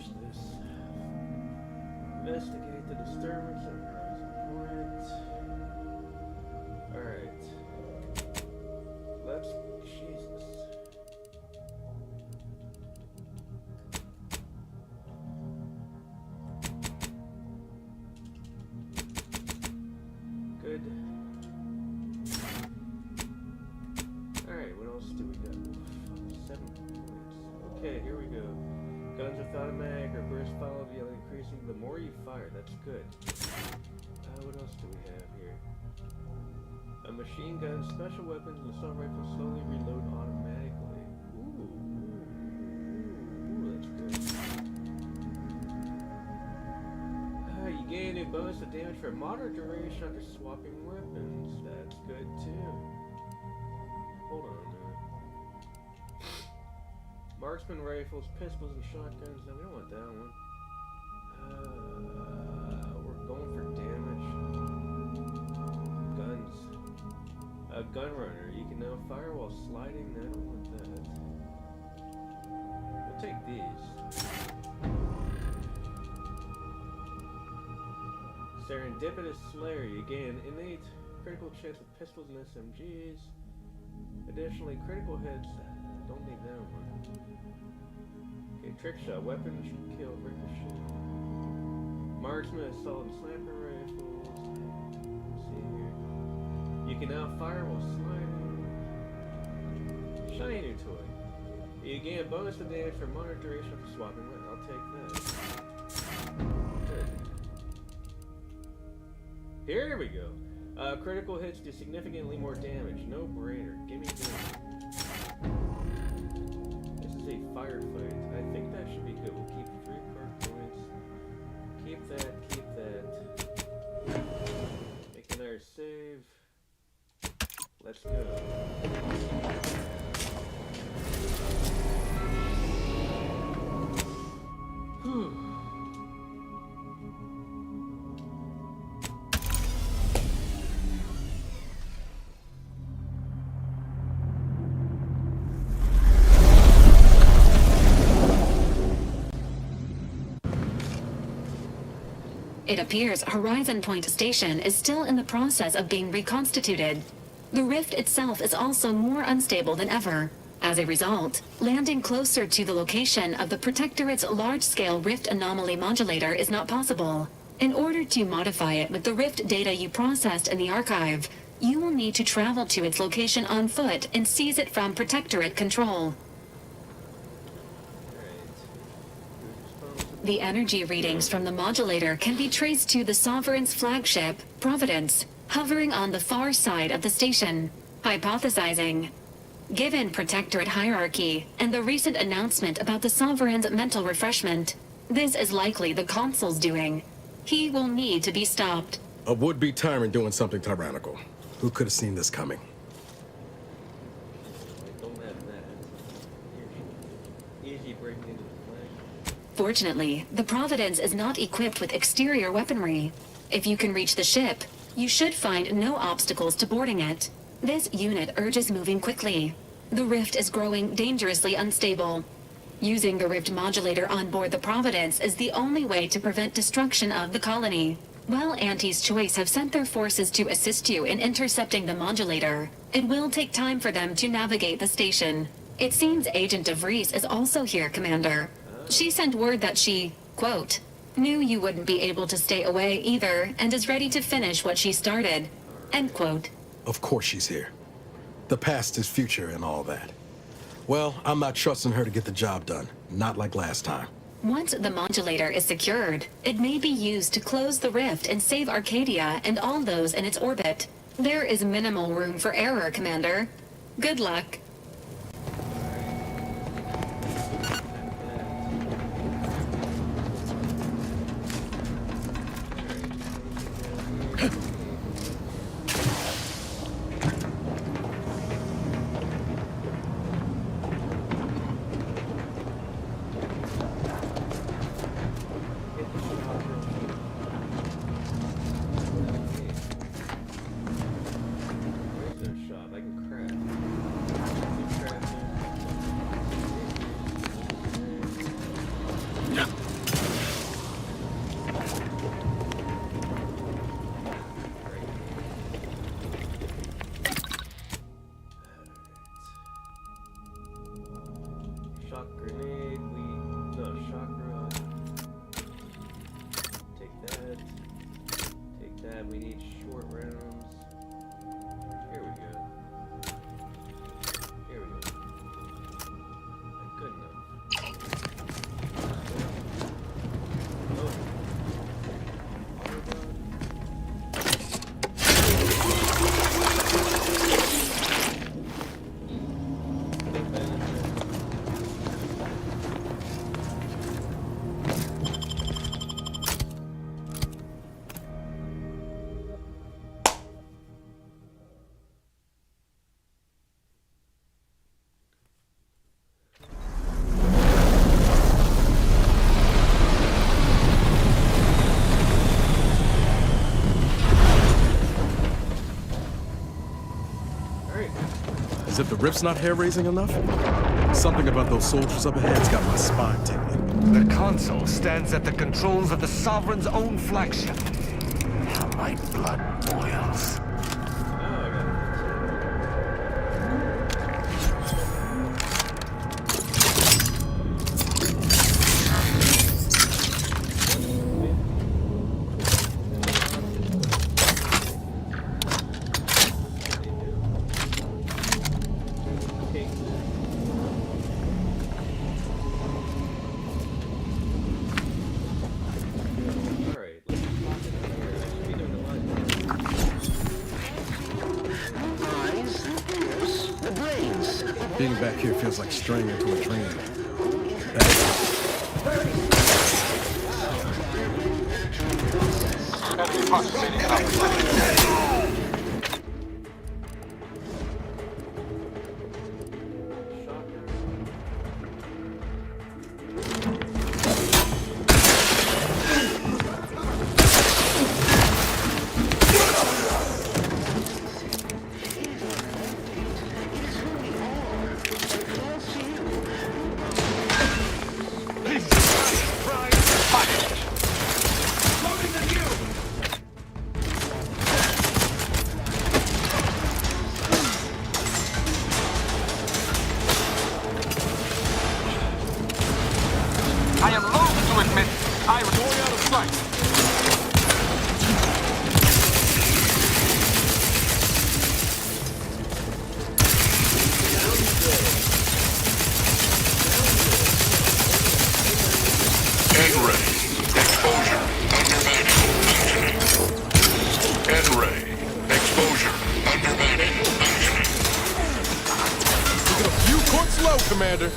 finish this. Investigate the disturbance at Horizon Point. Alright. Let's... Jesus. Good. Alright, what else do we got? 7 points. Okay, here we go. Guns with automatic or burst follow via increasing the more you fire. That's good. What else do we have here? A machine gun, special weapons, and assault rifle slowly reload automatically. Ooh, that's good. You gain a new bonus of damage for a moderate duration after swapping weapons. That's good too. Hold on. Marksman rifles, pistols, and shotguns. No, we don't want that one. We're going for damage. Guns. A gun runner. You can now fire while sliding. I don't want that. We'll take these. Serendipitous Slayer. You gain an innate critical chance with pistols and SMGs. Additionally, critical hits. Don't need that one. Okay, trick shot. Weapons kill ricochet. Marksman, assault, and sniper rifles. Let's see here. You can now fire while sliding. Shiny new toy. You gain a bonus of damage for moderate duration for swapping. I'll take that. Good. Here we go. Critical hits do significantly more damage. No brainer. Give me this. This is a firefight. I think that should be good. We'll keep 3 card points. Keep that. Keep that. Make another save. Let's go. Whew. It appears Horizon Point Station is still in the process of being reconstituted. The rift itself is also more unstable than ever. As a result, landing closer to the location of the Protectorate's large-scale rift anomaly modulator is not possible. In order to modify it with the rift data you processed in the archive, you will need to travel to its location on foot and seize it from Protectorate control. The energy readings from the modulator can be traced to the Sovereign's flagship, Providence, hovering on the far side of the station. Hypothesizing. Given Protectorate hierarchy and the recent announcement about the Sovereign's mental refreshment, this is likely the Consul's doing. He will need to be stopped. A would-be tyrant doing something tyrannical. Who could have seen this coming? Don't have that. Easy breaking into the flag. Fortunately, the Providence is not equipped with exterior weaponry. If you can reach the ship, you should find no obstacles to boarding it. This unit urges moving quickly. The rift is growing dangerously unstable. Using the rift modulator on board the Providence is the only way to prevent destruction of the colony. While Auntie's Choice have sent their forces to assist you in intercepting the modulator, it will take time for them to navigate the station. It seems Agent DeVries is also here, Commander. She sent word that she, quote, knew you wouldn't be able to stay away either and is ready to finish what she started, end quote. Of course she's here. The past is future and all that. Well, I'm not trusting her to get the job done. Not like last time. Once the modulator is secured, it may be used to close the rift and save Arcadia and all those in its orbit. There is minimal room for error, Commander. Good luck. Where's the shop? I can craft. As if the rip's not hair-raising enough? Something about those soldiers up ahead's got my spine tingling. The console stands at the controls of the Sovereign's own flagship. How my blood boils. Being back here feels like straying into a dream. I am loath to admit I was going out of sight. N-ray. Exposure. Undermining. Functioning. N-ray. Exposure. Undermining. Functioning. Taking a few courts low, Commander.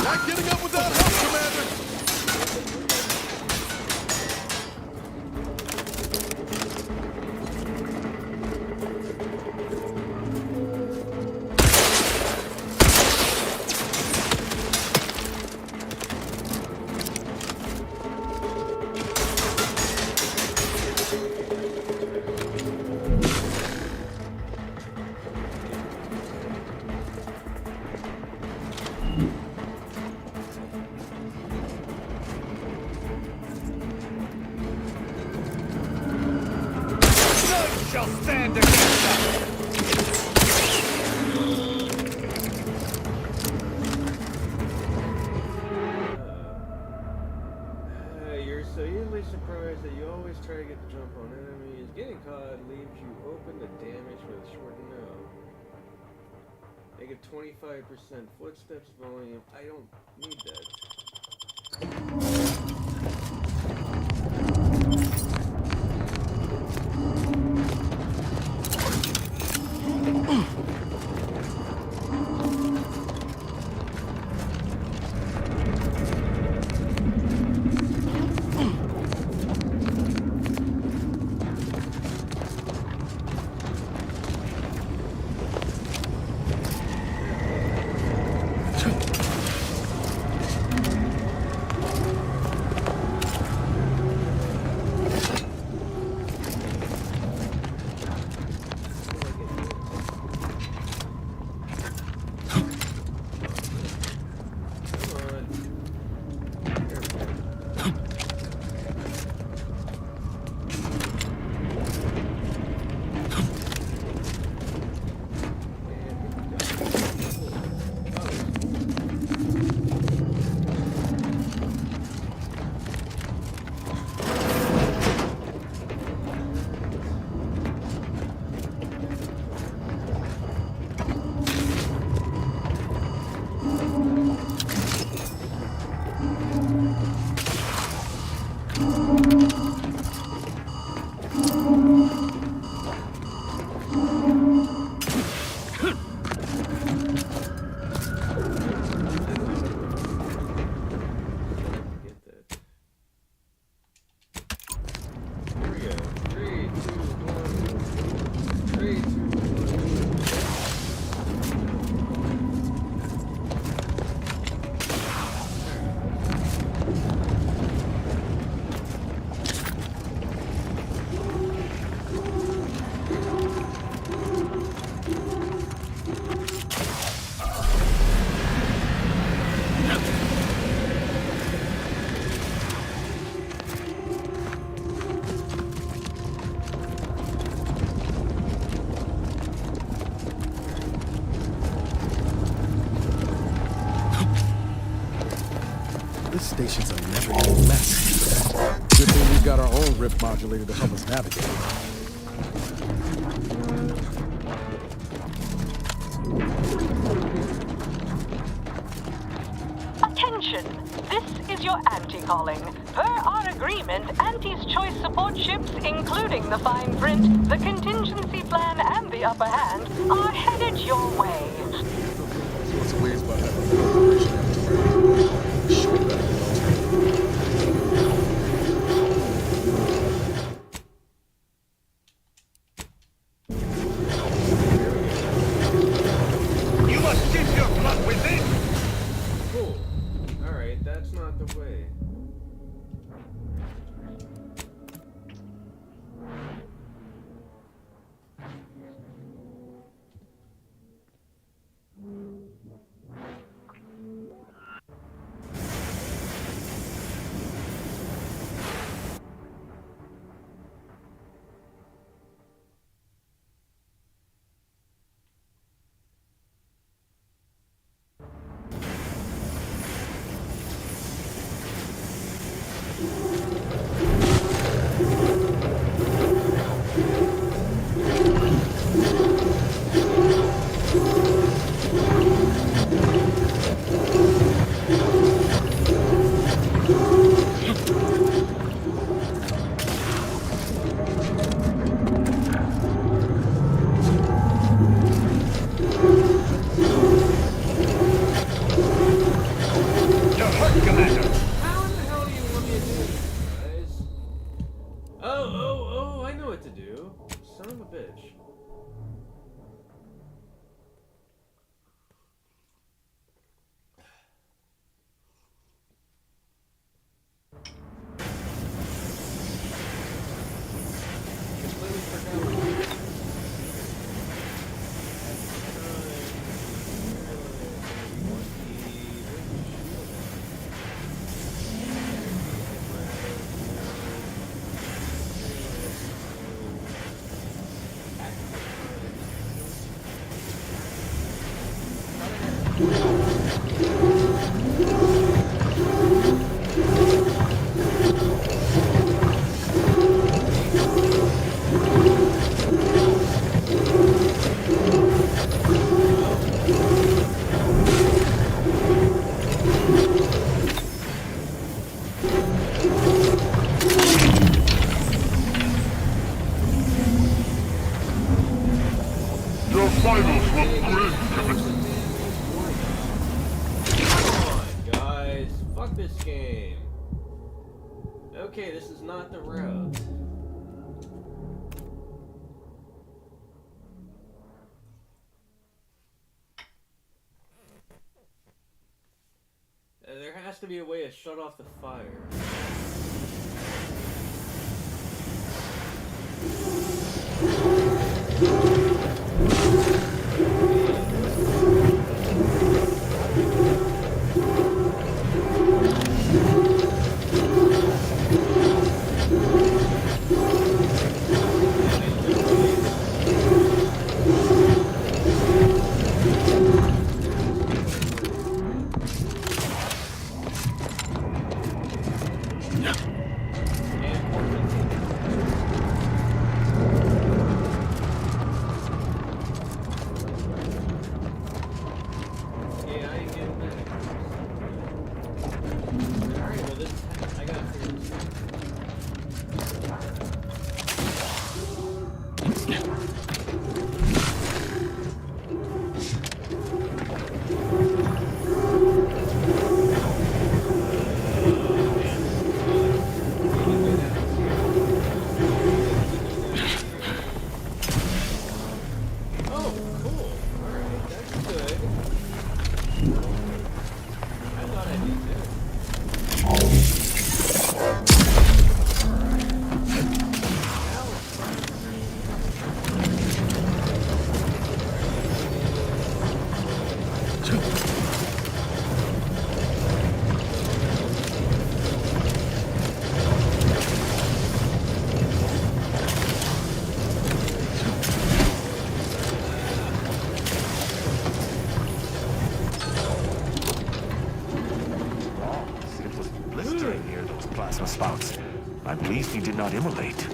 Not getting up without help, Commander! None shall stand against us. You're so easily surprised that you always try to get the jump on enemies. Getting caught leaves you open to damage with a short no. Make it 25% footsteps volume. I don't need that. station's a never-ending mess. Good thing we've got our own rift modulator to help us navigate. Attention! This is your anti-calling. Per our agreement, Anti's choice support ships, including the fine print, the contingency plan, and the upper hand, are headed your way. What's the ways about having You must dip your blood within! Cool. Alright, that's not the way. You're hurt, Commander! How in the hell do you want me to do this, guys? Oh, I know what to do. Son of a bitch. Completely forgot what to do. Your vitals look grim, Captain. Come on, guys. Fuck this game. Okay, this is not the road. There has to be a way to shut off the fire. least he did not immolate.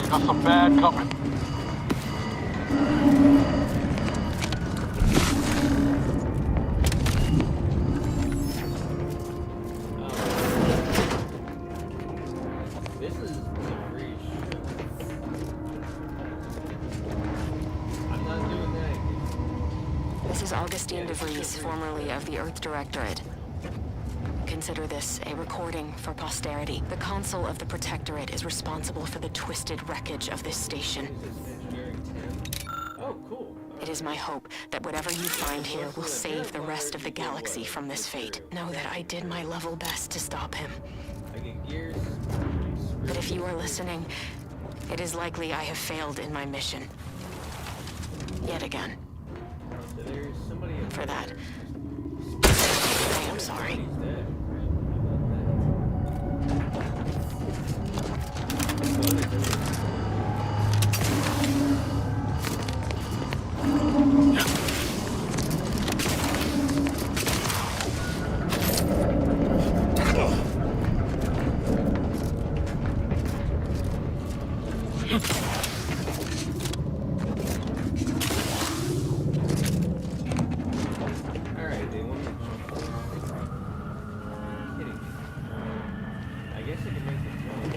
Got some bad coming. This is DeVries ship. I'm not doing that again. This is Augustine DeVries, formerly of the Earth Directorate. Consider this a recording for posterity. The Consul of the Protectorate is responsible for the twisted wreckage of this station. Is this engineering 10? Oh, cool. It is my hope that whatever you find here will save the rest of the galaxy from this fate. Know that I did my level best to stop him. I get gears. But if you are listening, it is likely I have failed in my mission. Yet again. So there's somebody in For that, there. I am sorry. He's dead. Alright, they want me to jump. Kidding me. I guess I can make the jump.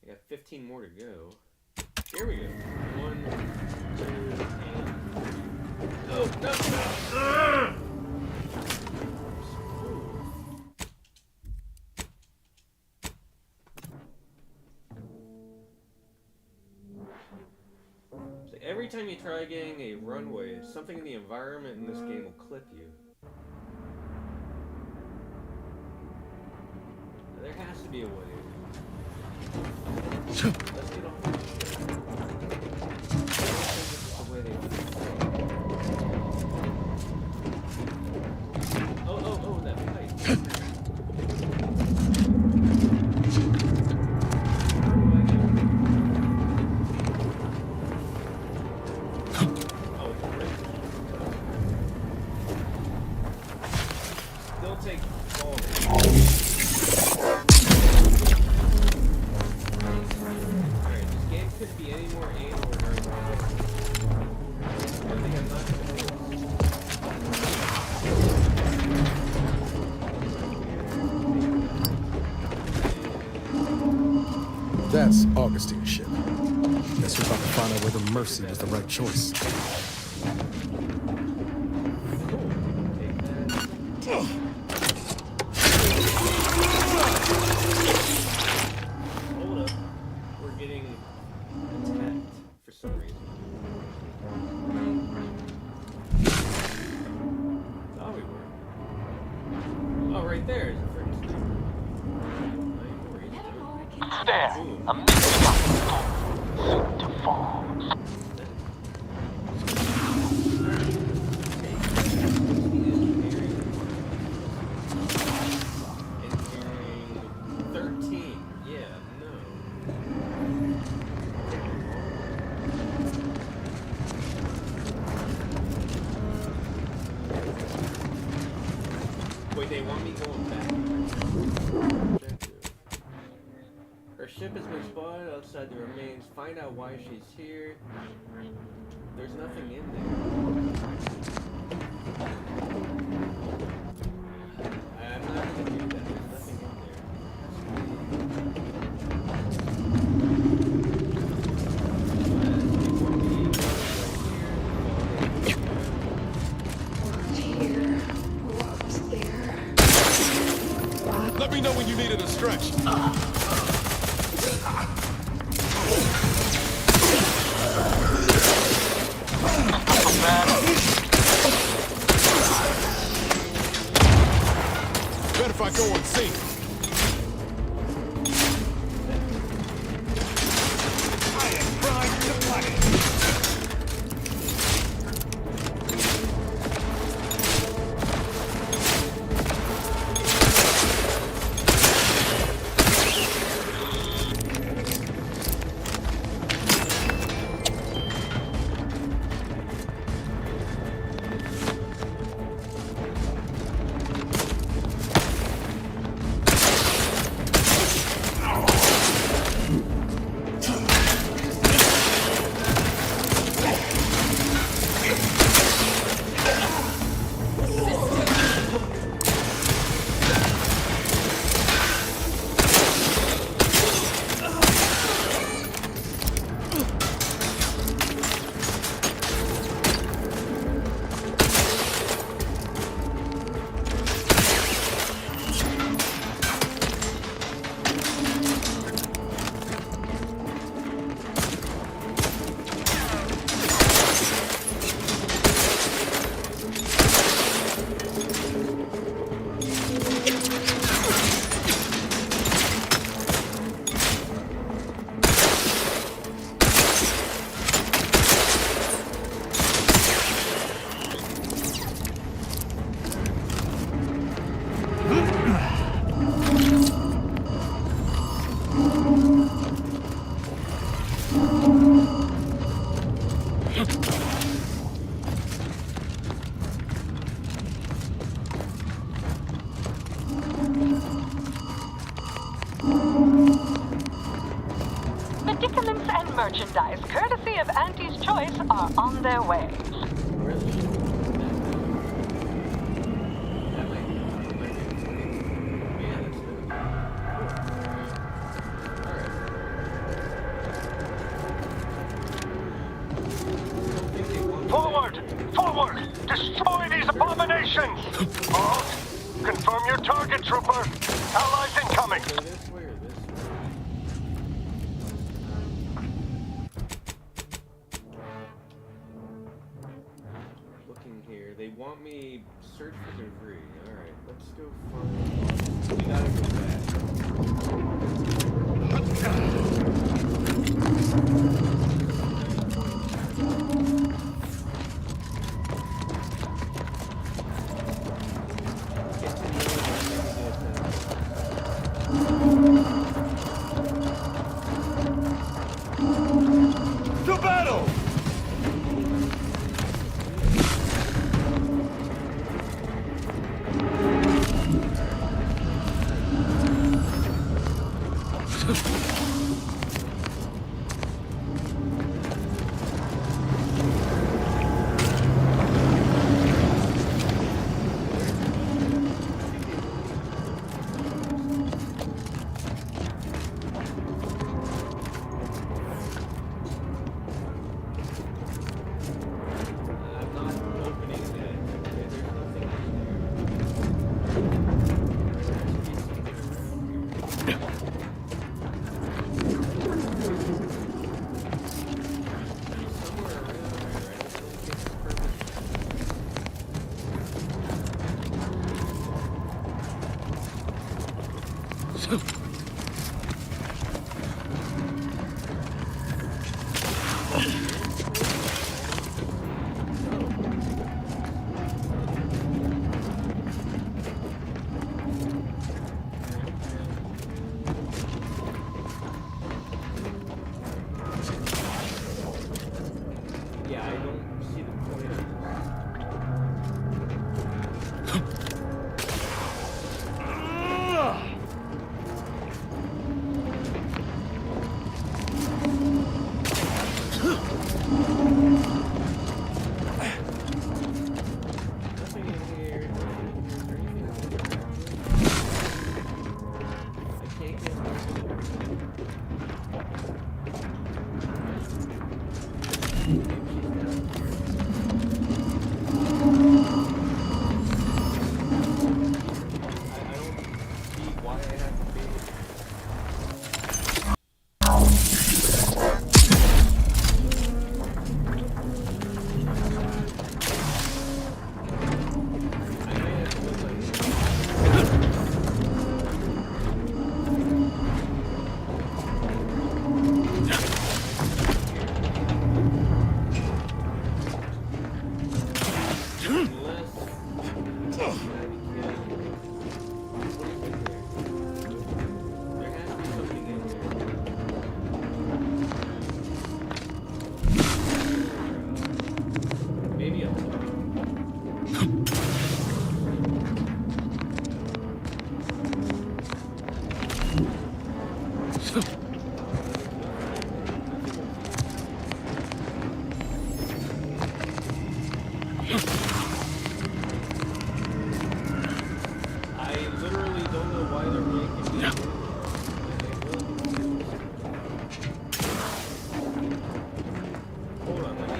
I got 15 more to go. Here we go. 1, 2, and... Oh, no, no! So every time you try getting a runway, something in the environment in this game will clip you. There has to be a way. Let's get off this shit. This is the way they do it. Oh, that pipe. Still take all. Alright, this game couldn't be any more anal or during I think I'm not gonna do That's Augustine's ship. Guess we're about to find out whether Mercy was the right choice. Hold up. We're getting attacked for some reason. Thought we were. Oh, right there is the freaking sniper. There, Boom. a missile soon to fall. Engineering 13. Yeah, no. Wait, they want me going back. Objective. Her ship has been spotted outside the remains. Find out why she's here. There's nothing in there. I'm not gonna do that. There's nothing in there. Let me know when you needed a stretch. Bet if I go unseen. I am primed to punish. merchandise, courtesy of Auntie's Choice, are on their way. Where is the ship? That might be funny. Yeah, let's do it. Cool. Alright. Don't think they want me Forward! Forward! Destroy these abominations! All, confirm your target, trooper. Allies incoming. to go this way or this way. Looking here, they want me search for debris. Alright, let's go find. We gotta go back. To battle! I'm not opening that. Okay, there's nothing in there. Somewhere around there, I just don't think it's perfect. Yeah, I don't see the point of this. Nothing in here. Is there anything else I can't get maybe she's down here. I don't see why I have to be. I may have to look like maybe a I literally don't know why they're making me do this. Hold on, let me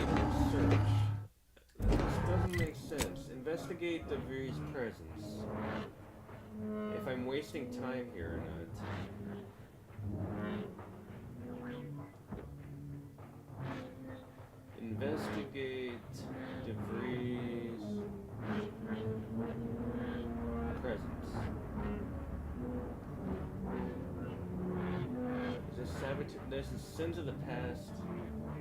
search. This doesn't make sense. Investigate the Viri's presence. If I'm wasting time here or not. Investigate debris presence. Is this sabotage? This is sins of the past.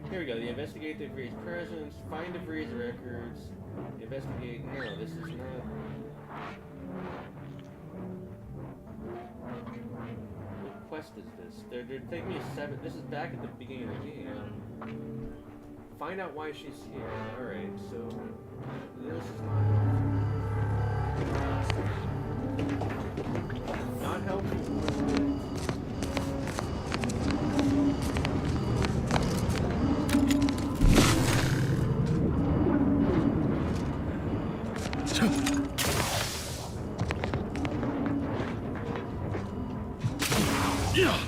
Here we go. The investigate debris presence. Find debris records. Investigate. No, this is not. What quest is this? They're taking me a seven. This is back at the beginning of the game. Find out why she's here. Alright, so this is not helpful. Well,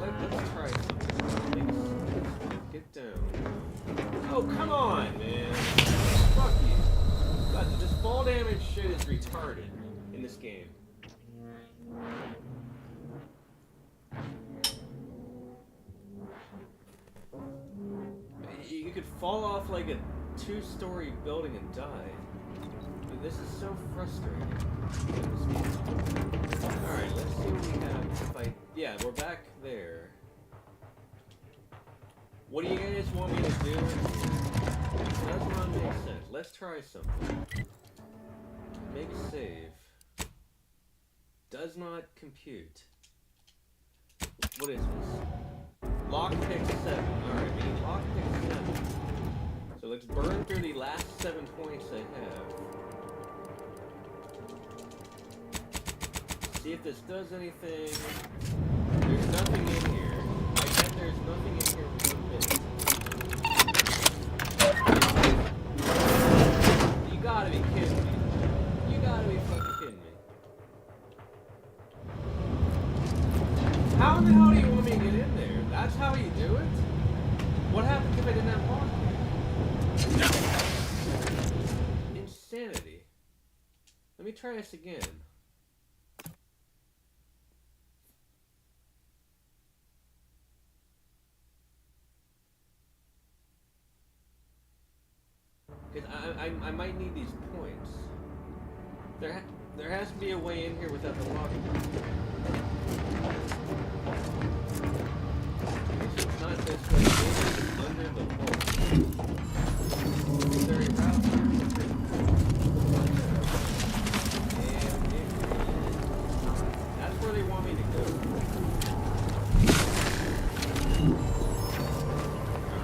let's try something. Get down. Oh, come on, man. Fuck you. God, this fall damage shit is retarded in this game. You could fall off like a 2-story building and die. Dude, this is so frustrating. Alright, let's see what we have. If I... Yeah, we're back there. What do you guys want me to do? It does not make sense. Let's try something. Make a save. Does not compute. What is this? Lockpick 7. Alright, we need lockpick 7. So let's burn through the last 7 points I have. See if this does anything. There's nothing in here. I bet there's nothing in here for a bit. You gotta be kidding me. You gotta be fucking kidding me. How in the hell do you want me to get in there? That's how you do it? What happens if I didn't have lockpick? Insanity. Let me try this again. Because I might need these points. There has to be a way in here without the lockpick. It's not this way. Maybe it's under the wall. Is there a route here? That's where they want me to go.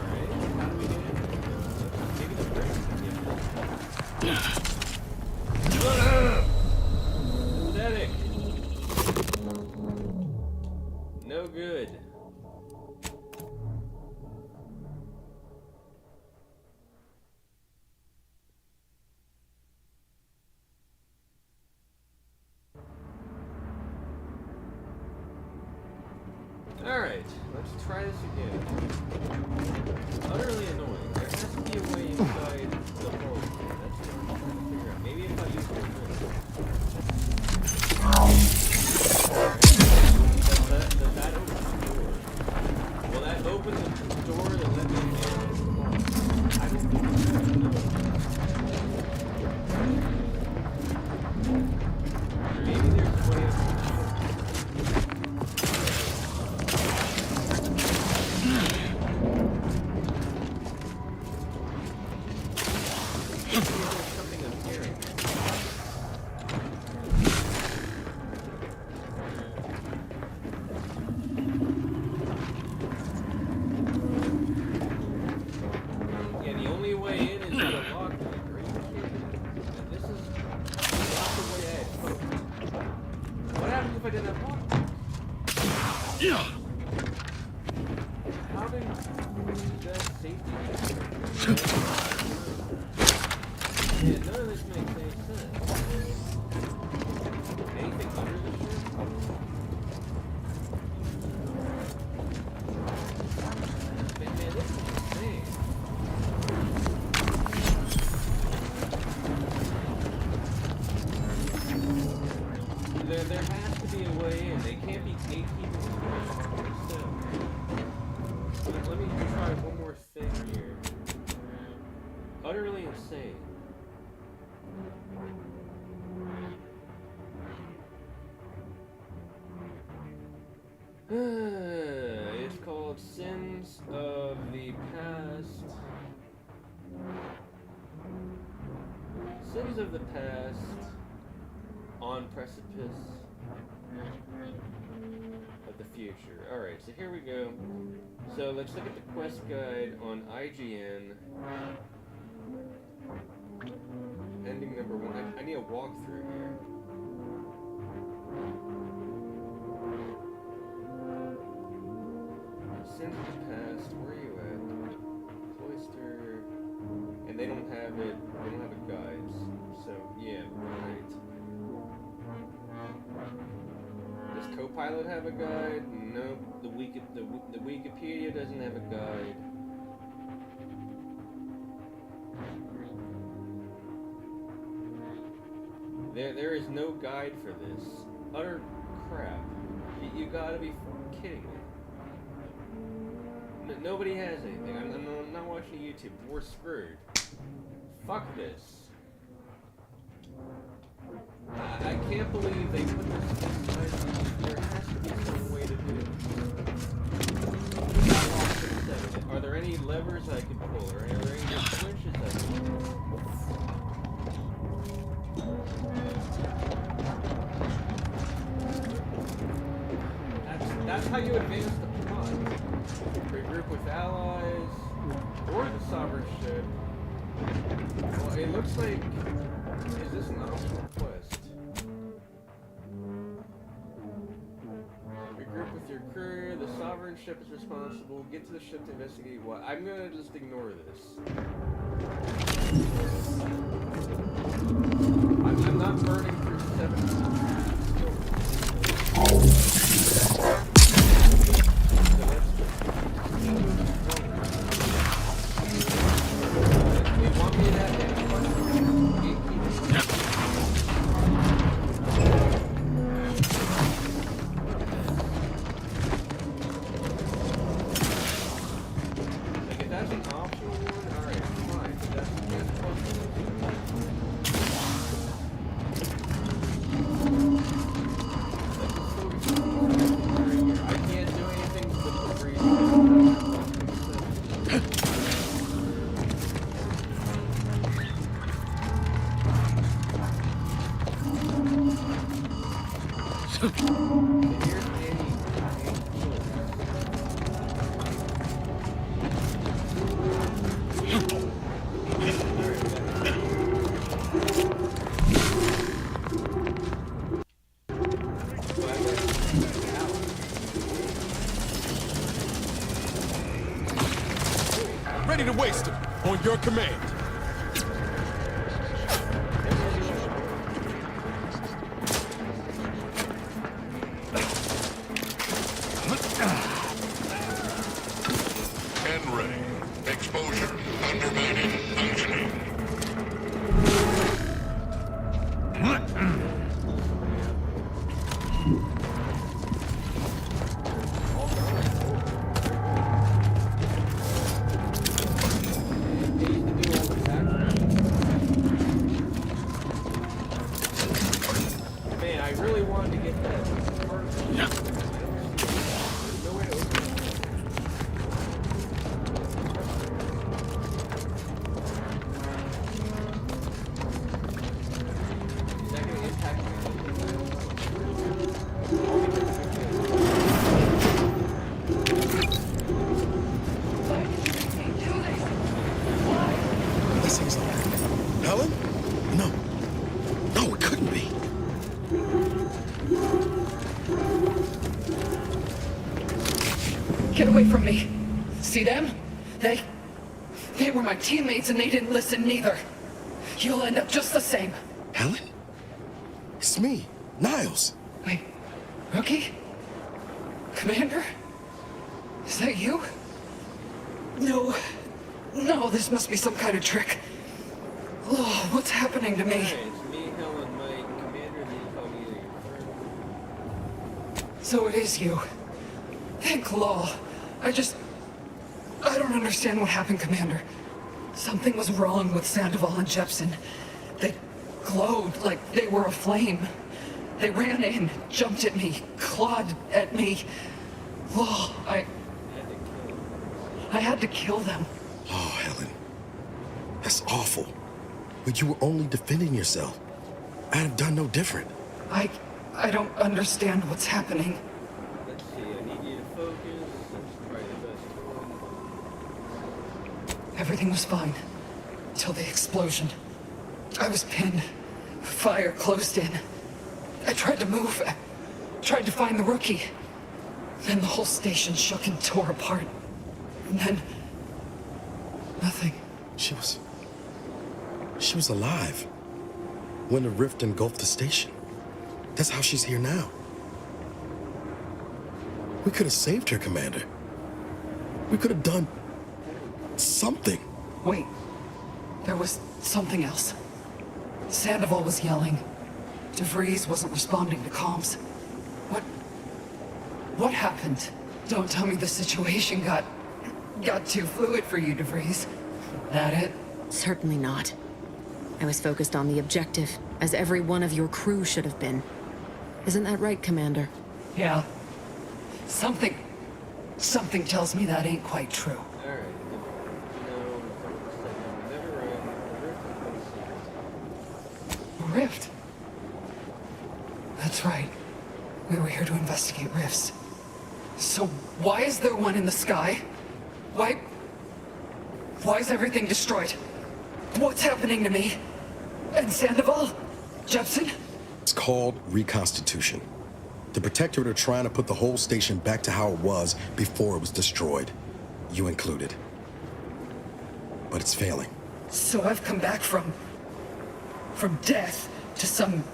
Alright, how do we get in? Maybe the brakes can give us. Pathetic. No good. Alright, let's try this again. Utterly annoying. There has to be a way inside the hole. That's what I'm trying to figure out. Maybe if I use this. Does that open the door? Will that open the door to let me in? I don't think maybe there's a way of something I'm hearing. Yeah, the only way in is with a lockpick. Are you kidding me? And this is not the way I had hoped. What happens if I didn't have lockpick? How did that safety yeah, none of this makes any sense. Anything under the ship? Man, this is insane. There has to be a way in. They can't be gatekeepers. Let me try one more thing here. Utterly insane. It's called Sins of the Past. Sins of the Past on Precipice of the Future. Alright, so here we go. So let's look at the quest guide on IGN. Ending number 1. I need a walkthrough here. Sins of the Past, where are you at? Cloister. And they don't have it, they don't have it guides. So, yeah, right. Copilot have a guide? Nope. The Wikipedia doesn't have a guide. There is no guide for this. Utter crap. You gotta be kidding me. Nobody has anything. I'm not watching YouTube. We're screwed. Fuck this. I can't believe they put this inside. There has to be some way to do it. Are there any levers I can pull? Or are there any switches I can pull? That's how you advance the plot. Regroup with allies, or the sovereign ship. Well, it looks like... Is this an optional quest? Regroup with your crew, the sovereign ship is responsible, get to the ship to investigate what... I'm gonna just ignore this. I'm not burning through 7 Ready to waste them on your command. And ready. Exposure. Undermining. Functioning. Helen? No. No, it couldn't be. Get away from me. See them? They were my teammates and they didn't listen neither. You'll end up just the same. Helen? It's me, Niles. Wait, Rookie? Commander? Is that you? No, this must be some kind of trick. Oh, what's happening to me? Hey, it's me, Helen, Mike, Commander, the incognito, your friend. So it is you. Thank Law. I don't understand what happened, Commander. Something was wrong with Sandoval and Jepson. They glowed like they were aflame. They ran in, jumped at me, clawed at me. Law, I had to kill them. Oh, Helen. That's awful. But you were only defending yourself. I'd have done no different. I don't understand what's happening. Let's see, I need you to focus. That's probably the best one. Everything was fine. Till the explosion. I was pinned. Fire closed in. I tried to move. I tried to find the Rookie. Then the whole station shook and tore apart. And then... nothing. She was alive when the rift engulfed the station. That's how she's here now. We could have saved her, Commander. We could have done something. Wait. There was something else. Sandoval was yelling. DeVries wasn't responding to comms. What happened? Don't tell me the situation got too fluid for you, DeVries. That it? Certainly not. I was focused on the objective, as every one of your crew should have been. Isn't that right, Commander? Yeah. Something tells me that ain't quite true. Alright. No, never ran. The rift Rift? That's right. We were here to investigate rifts. So why is there one in the sky? Why is everything destroyed? What's happening to me? And Sandoval? Jepson? It's called reconstitution. The Protectorate are trying to put the whole station back to how it was before it was destroyed. You included. But it's failing. So I've come back from death to some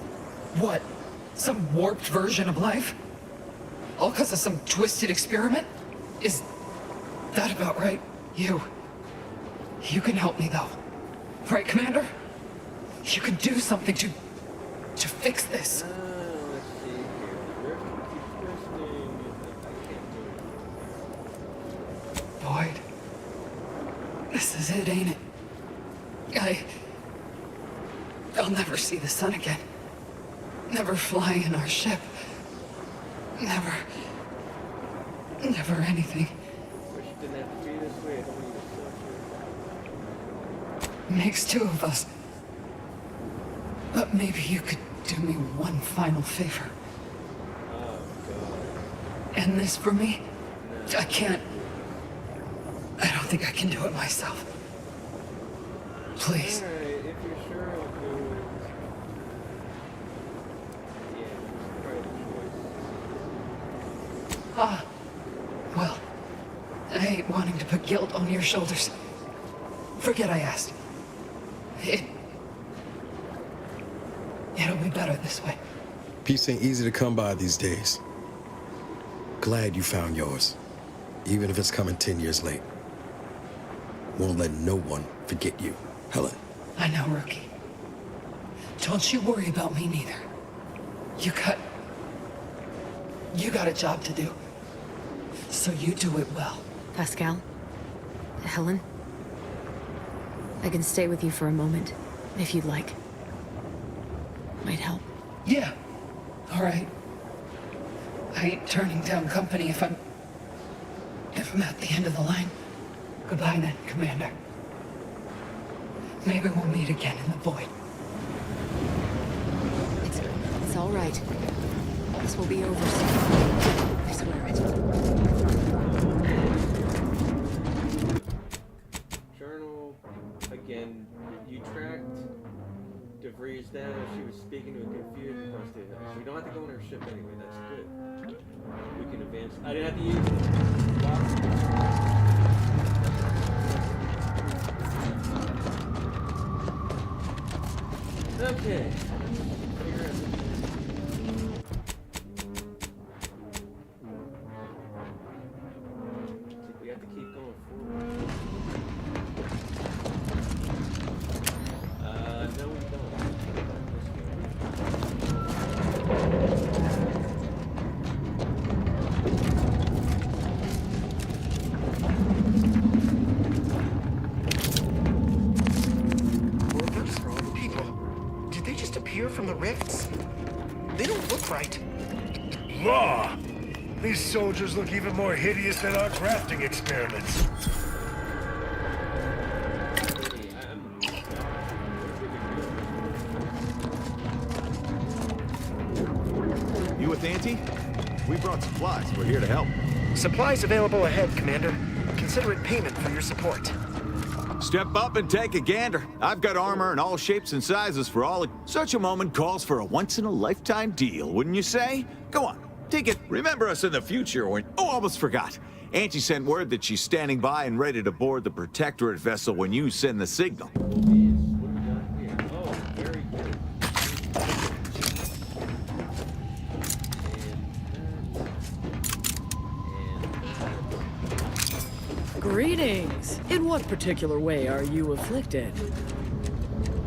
warped version of life? All because of some twisted experiment? Is that about right? You can help me though. Right, Commander? You can do something to fix this. let's see here. The rift keeps twisting. I can't do it. Boyd. This is it, ain't it? I'll never see the sun again. Never fly in our ship. Never anything. Wish it didn't have to be this way. I don't need to suffer. Makes two of us. But maybe you could do me one final favor. Oh, God. End this for me? I can't. I don't think I can do it myself. Please. Alright, if you're sure, I'll do it. Yeah, it's probably the choice. Well, I ain't wanting to put guilt on your shoulders. Forget I asked. It'll be better this way. Peace ain't easy to come by these days. Glad you found yours, even if it's coming 10 years late. Won't let no one forget you, Helen. I know, Rookie. Don't you worry about me neither. You got a job to do. So you do it well. Pascal? Helen? I can stay with you for a moment, if you'd like. Might help. Yeah. All right. I ain't turning down company if I'm at the end of the line. Goodbye then, Commander. Maybe we'll meet again in the void. It's all right. This will be over soon. I swear it. Journal. Again, you tracked DeVries down as she was speaking to a confused prostitute. So we don't have to go on her ship anyway. That's good. We can advance. I didn't have to use it. Okay. Figure it out. We have to keep going forward. No, we don't. Those people, did they just appear from the rifts? They don't look right. Law! These soldiers look even more hideous than our crafting experiments. You with Auntie? We brought supplies. We're here to help. Supplies available ahead, Commander. Consider it payment for your support. Step up and take a gander. I've got armor in all shapes and sizes for all. Such a moment calls for a once-in-a-lifetime deal, wouldn't you say? Go on, take it. Remember us in the future when... Oh, almost forgot. Auntie sent word that she's standing by and ready to board the Protectorate vessel when you send the signal. Greetings. In what particular way are you afflicted?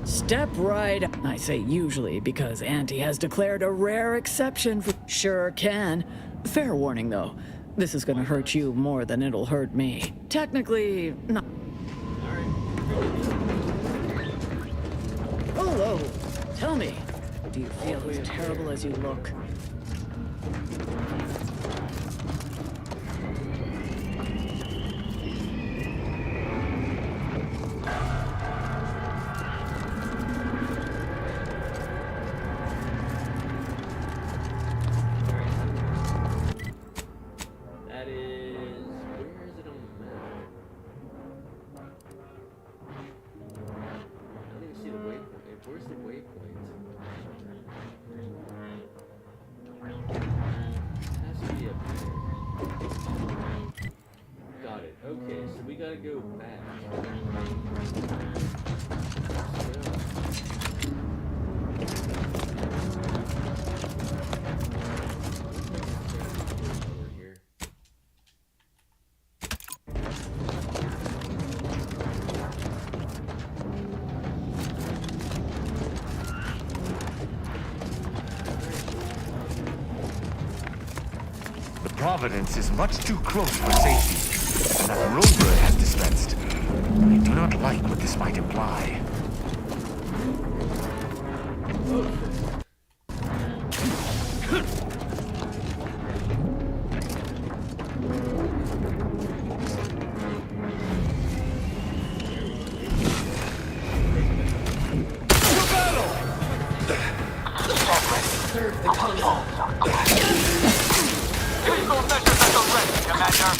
Step right. I say usually because Auntie has declared a rare exception for. Sure can. Fair warning though. This is gonna hurt you more than it'll hurt me. Technically, not. Hello. Tell me, do you feel as terrible as you look? That is... Where is it on the map? I don't even see the waypoint. Where's the waypoint? It has to be up there. Got it. Okay, so we gotta go back. Over here. The Providence is much too close for safety, and that Rover has dispensed. I do not like what this might imply. Vehicle measure vessel ready, Commander.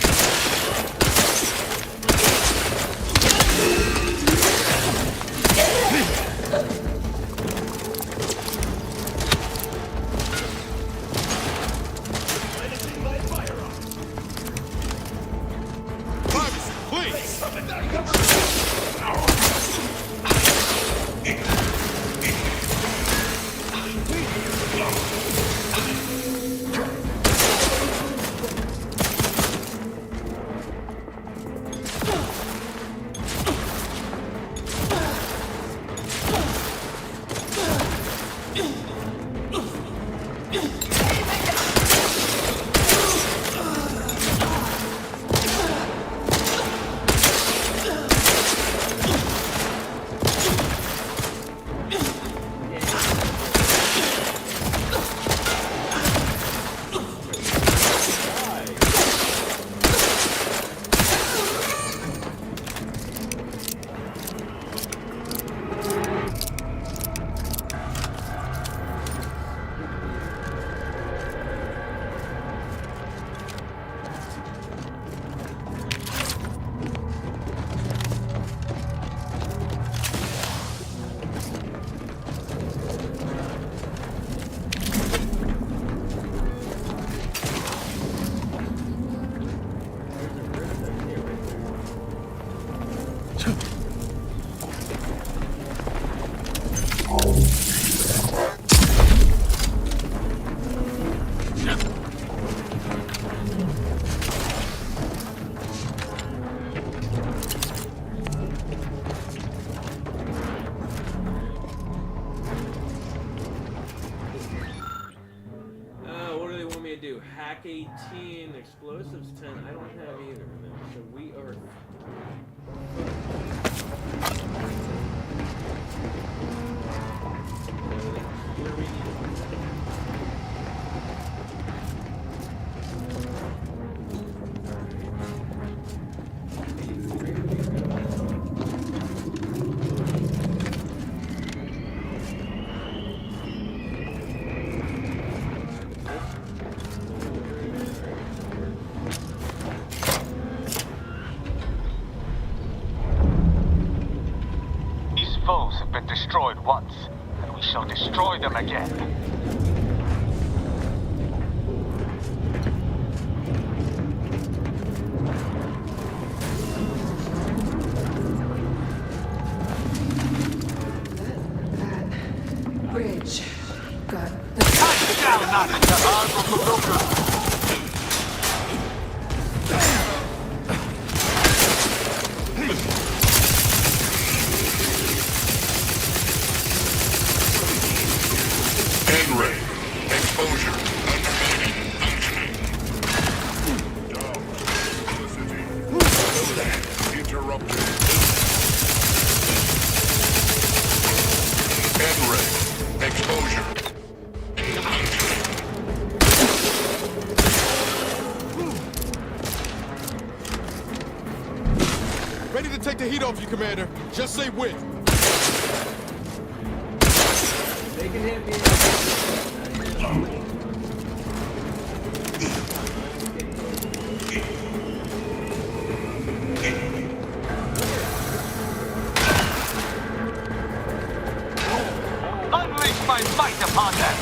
Hack 18, explosives 10. I don't have either of them, so we are. Foes have been destroyed once, and we shall destroy them again. Bridge. Got the Touchdown, Nazi! The arms of the Joker! the heat off you, Commander. Just say when. They can hit me. Unleash my might upon them!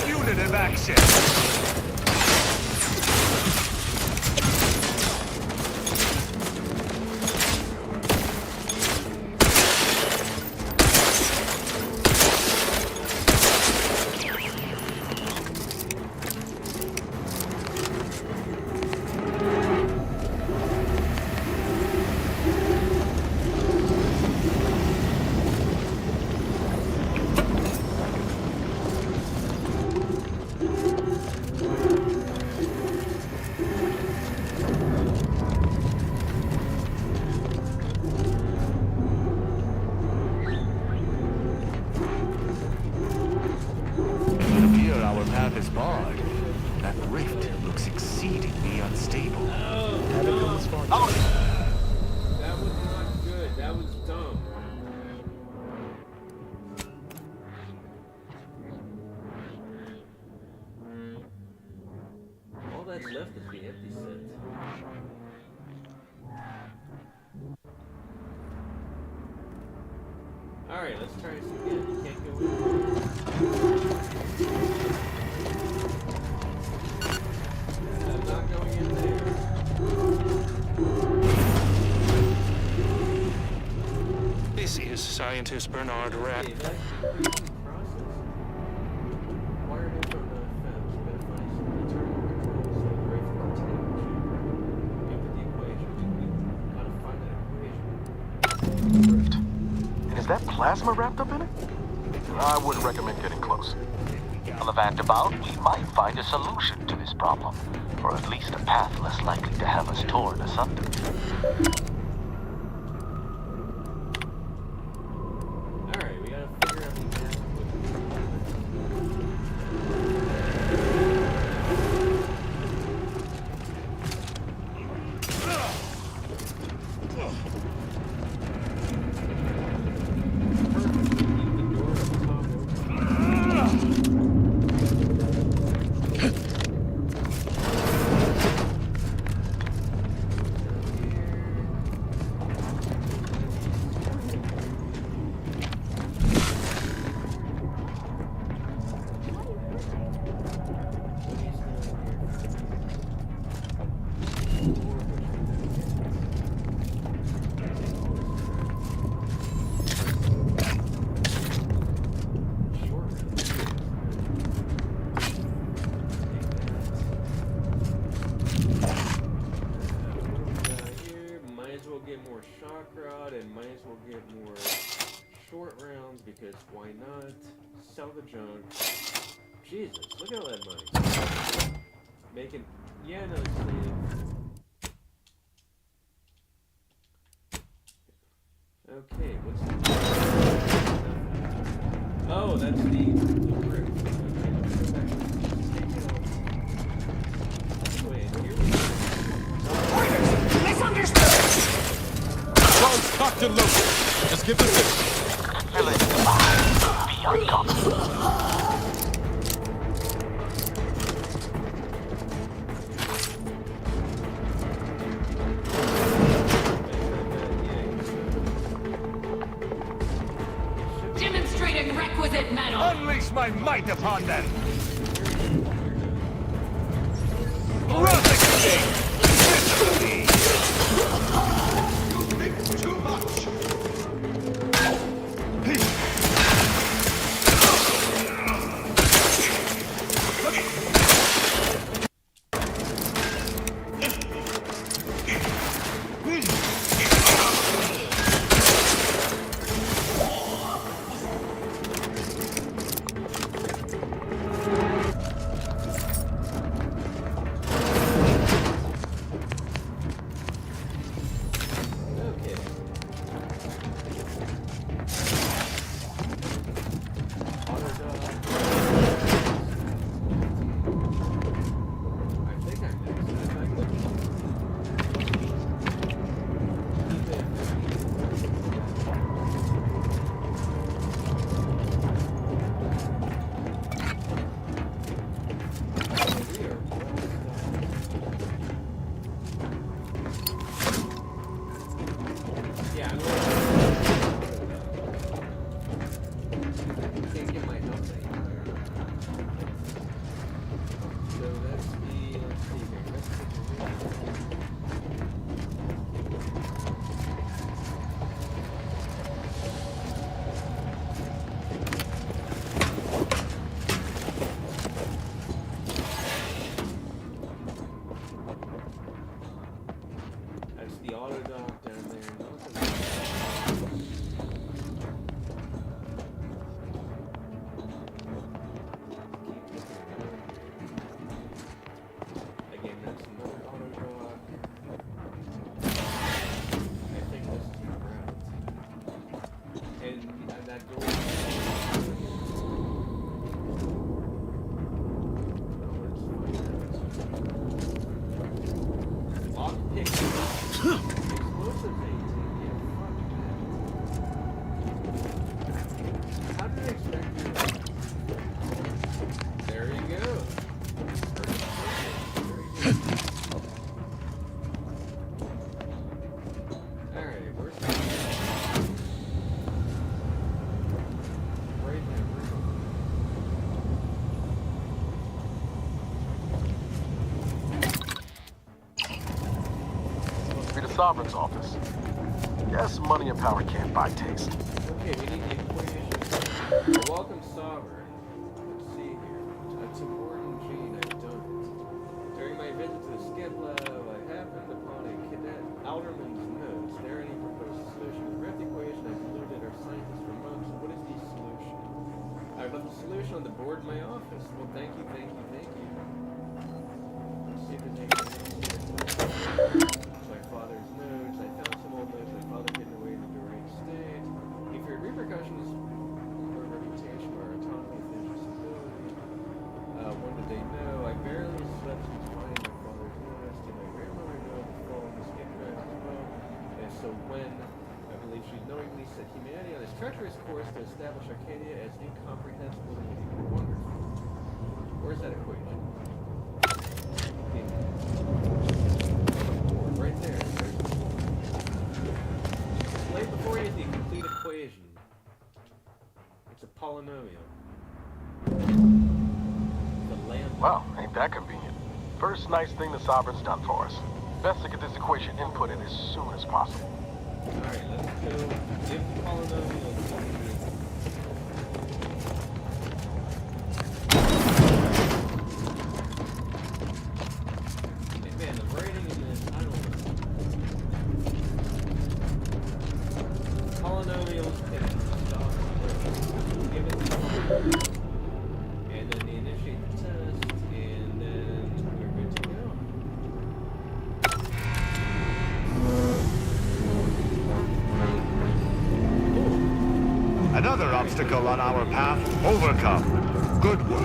Unit action! Is barred. That rift looks exceedingly unstable. That was not good. That was dumb. All that's left is the empty set. Alright, let's try this again. You can't go in. I'm not going in there. This is Scientist Bernard Rapp. Wired in from the fence, but find some internal controls so the rift can take into the equation. We gotta find that equation. And is that plasma wrapped up in it? I wouldn't recommend getting close. On the Vanderbilt, we might find a solution to this problem, or at least a path less likely to have us torn asunder. Alright, we gotta figure out the math. Because why not? Sell the junk. Jesus, look at all that money. Making, yeah, no, sleeve. Okay, what's that? Oh, that's the brick. Wait, here we go. Misunderstood! Close, cocked and loaded. Just give the signal. Village. uncomfortable. Demonstrating requisite mettle. Unleash my might upon them! Rosicking! You think too much. Sovereign's office. Guess money and power can't buy taste. Okay, we need the equation. Welcome, Sovereign. Let's see here. That's important, Gene. I've done it. During my visit to the Skip Lab, I happened upon a cadet Alderman's notes. There any proposed solution to the Rift equation. I've included our scientists from months. What is the solution? I've left the solution on the board in my office. Well, thank you, thank you, thank you. Let's see if there's anything else here. My father's notes. I found some old notes my father hidden away in the deranged state. He feared repercussions for reputation or autonomy, financial stability. When did they know? I barely slept since finding my father's notes. Did my grandmother know the fall of the skip drive as well? And so when I believe she knowingly set humanity on this treacherous course to establish Arcadia as incomprehensible to me. Wonderful. Where's that equation? Right there. Displayed before you is the complete equation. It's a polynomial. The lamp. Well, ain't that convenient. First nice thing the Sovereign's done for us. Best to get this equation inputted as soon as possible. Alright, let's go. If the polynomial is and then they initiate the test, and then we're good to go. Another obstacle on our path overcome. Good work.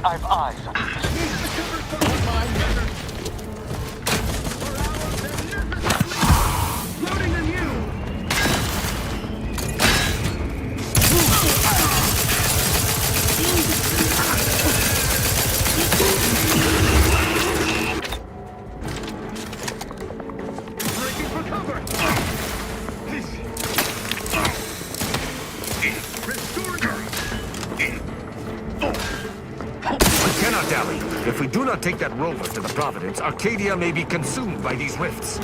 I've eyes on Loading on you! Breaking for cover! We cannot dally. If we do not take that rover to the Providence, Arcadia may be consumed by these rifts.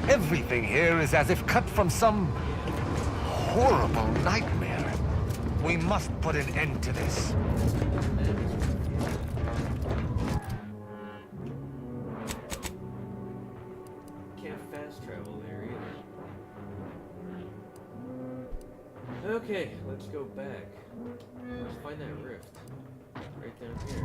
Everything here is as if cut from some horrible nightmare. We must put an end to this. Can't fast travel there either. Okay, let's go back. Let's find that rift. Right down here.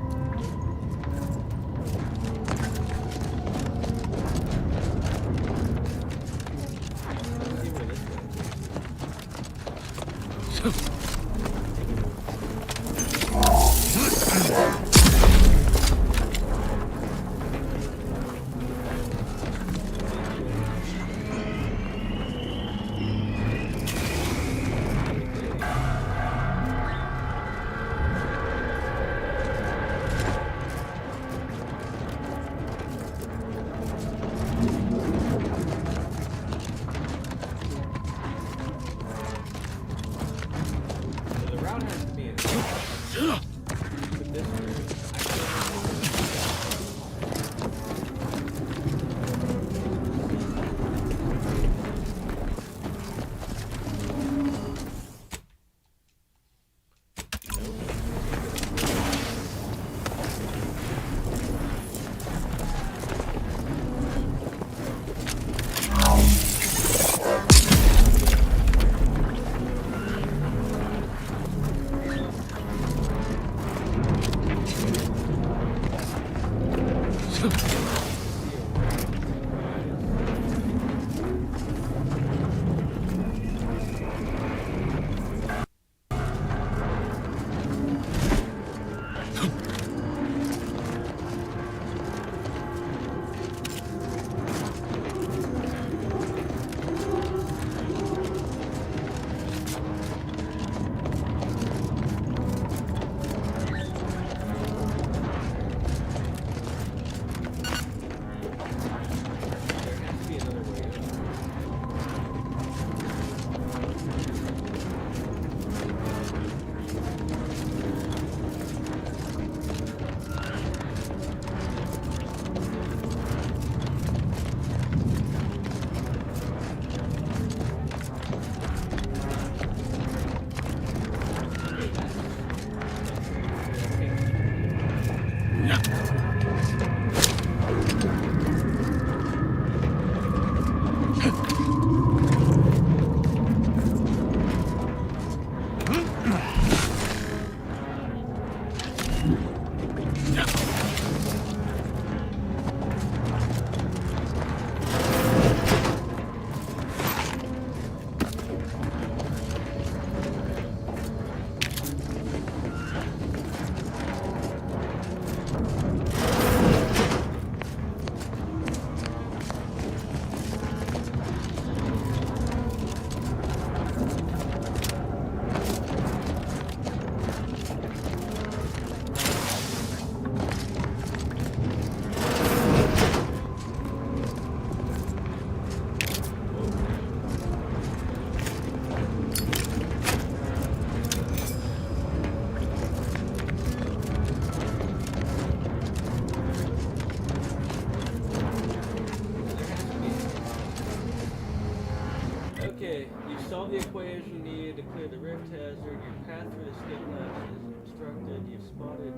the equation needed to clear the rift hazard. Your path through the skip latch is obstructed. You've spotted.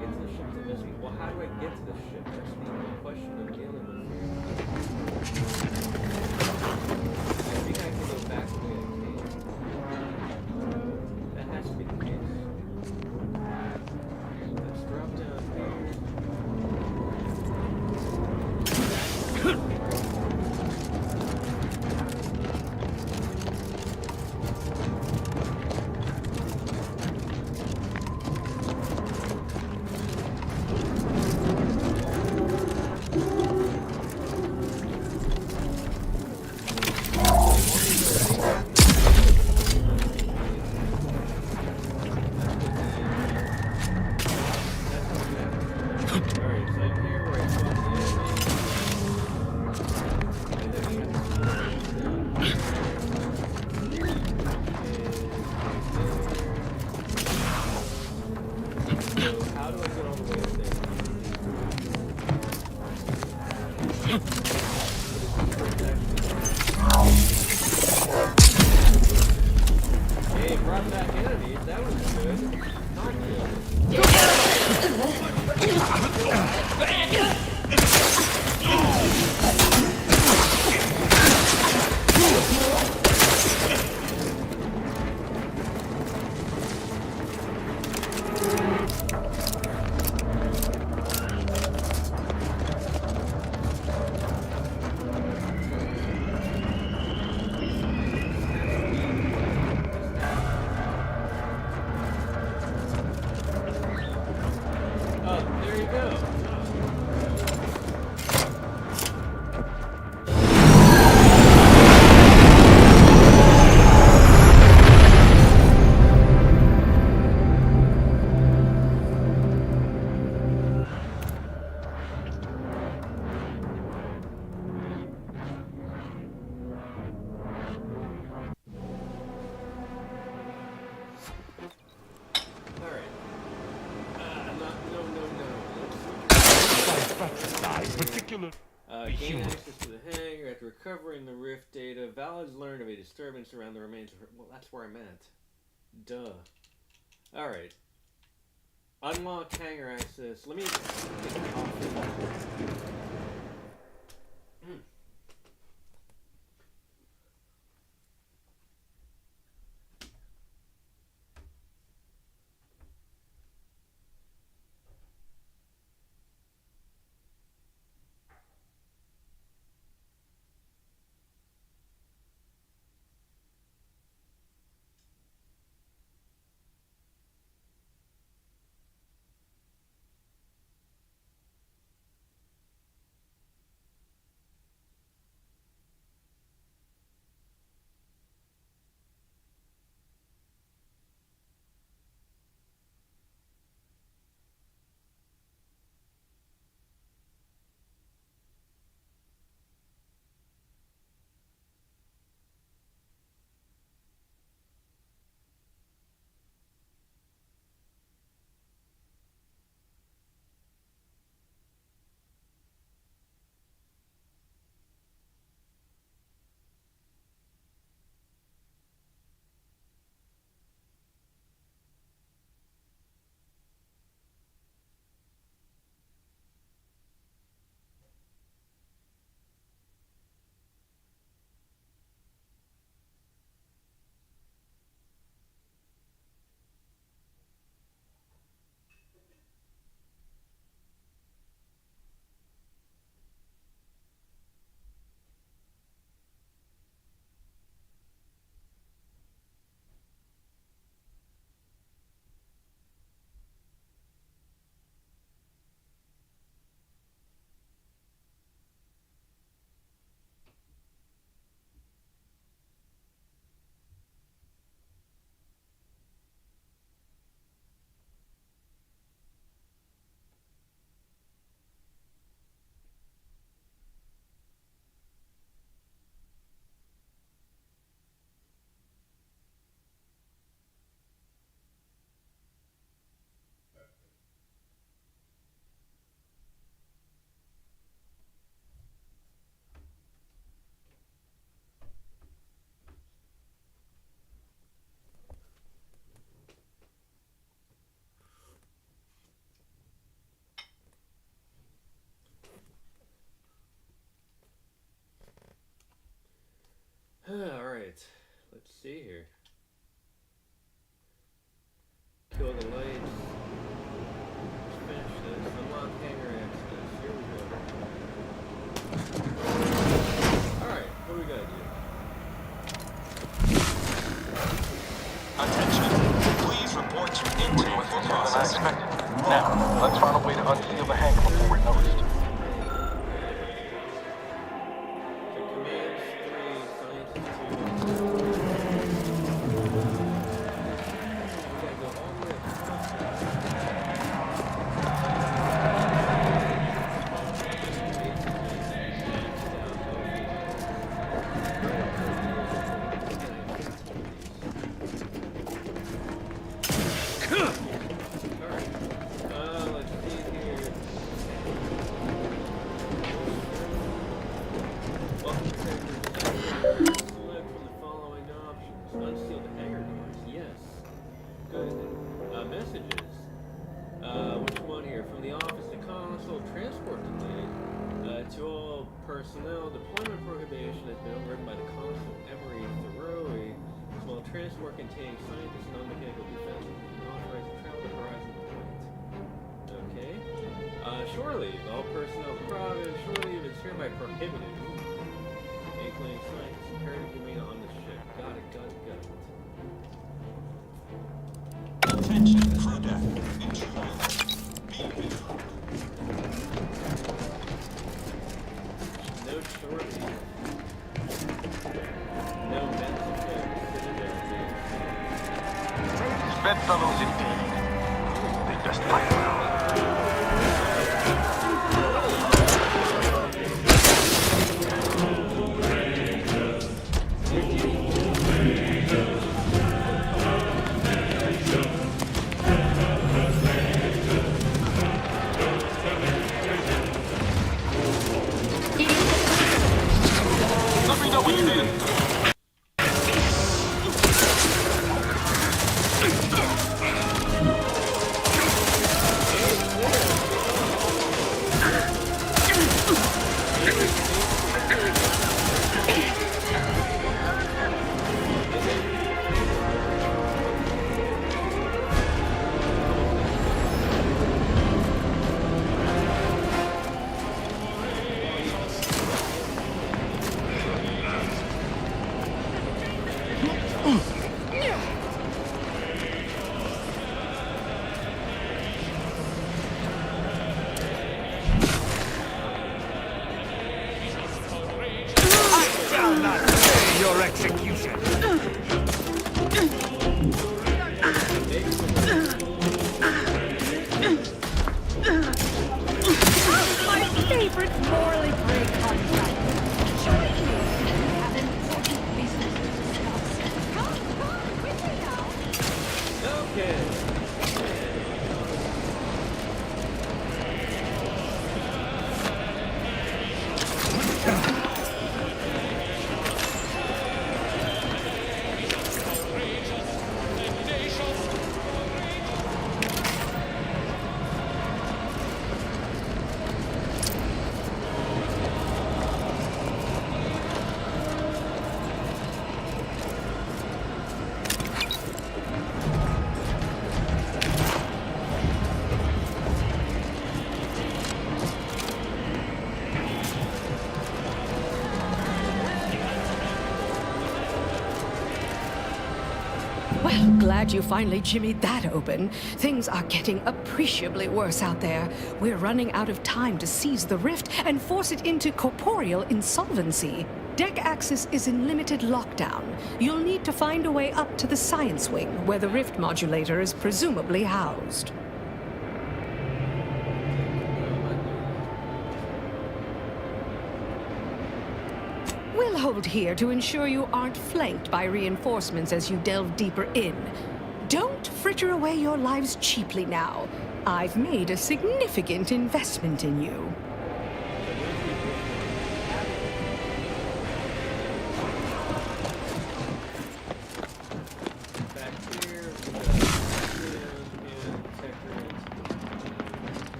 Get to the ship to investigate. Well, how do I get to the ship? That's the question I'm dealing with here. I think I can go back the way I came. That has to be the case. Let's drop down here. Hey, brought back enemies. That was good. Not Gain access to the hangar after recovering the rift data. Val has learned of a disturbance around the remains of her. Well, that's where I'm at. Duh. Alright. Unlock hangar access. Let me get it off. see here. Kill the lights. Let's finish this. Unlock hangar access. Here we go. Alright, what do we gotta do? Attention. Please report to intel with than I expected. Now, let's find a way to unseal the hangar before we're noticed. Personnel, deployment prohibition has been overridden by the Consul Emery Thoreau. Small transport containing scientists and non-mechanical defense and authorized to travel to Horizon Point. Okay. Shore leave. All personnel of the province. Shore leave is hereby prohibited. Including scientists imperative to remain on the ship. Got it. Attention, crew deck. Enjoy. No shore leave. No mental Bedfellows indeed. They best fight around. Let me know when you need it. Your execution. My favorite morally great contract. Join me. We have important business to discuss. Come, quickly now. Okay. Well, glad you finally jimmied that open. Things are getting appreciably worse out there. We're running out of time to seize the rift and force it into corporeal insolvency. Deck access is in limited lockdown. You'll need to find a way up to the science wing, where the rift modulator is presumably housed. We'll hold here to ensure you aren't flanked by reinforcements as you delve deeper in. Don't fritter away your lives cheaply now. I've made a significant investment in you.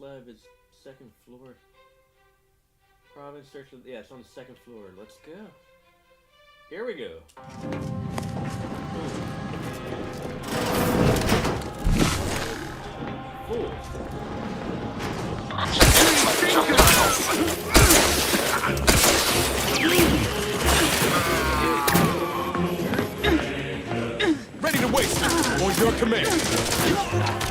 Lab is second floor. Province search. Yeah, it's on the second floor. Let's go. Here we go. Cool. Ready to waste. On your command.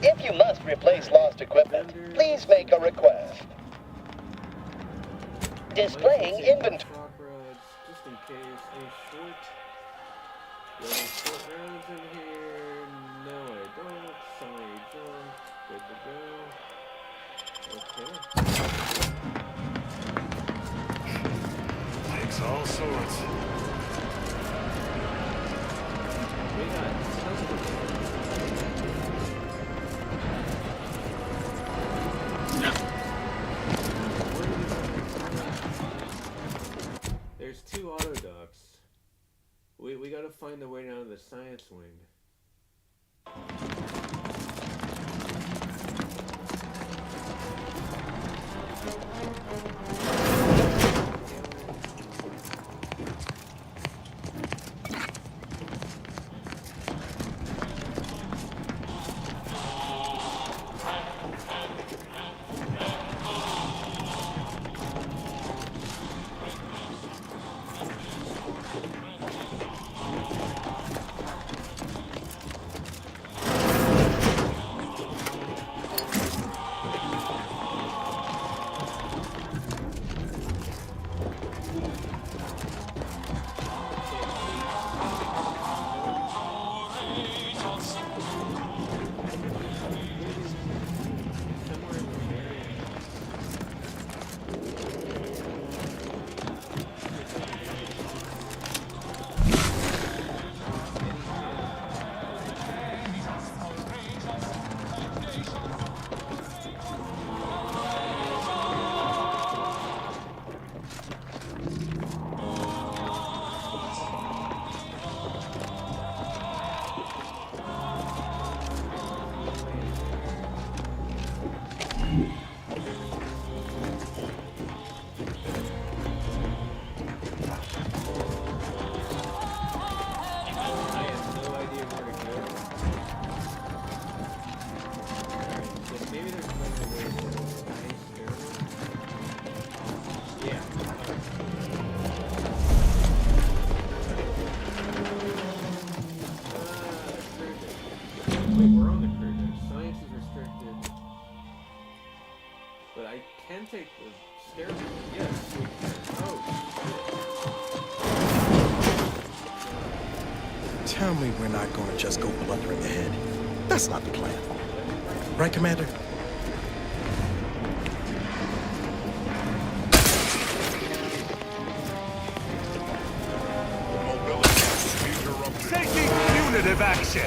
If you must replace lost equipment, please make a request. Displaying inventory. Just in case. Any short? Do I have short rounds in here? No, I don't. Summary jump. Good to go. Okay. Takes all sorts. We got There's 2 auto docks. We gotta find the way down to the science wing. Take the stairs. Yes. Oh, Tell me we're not gonna just go blunder in the head. That's not the plan. Right, Commander? Mobility. action.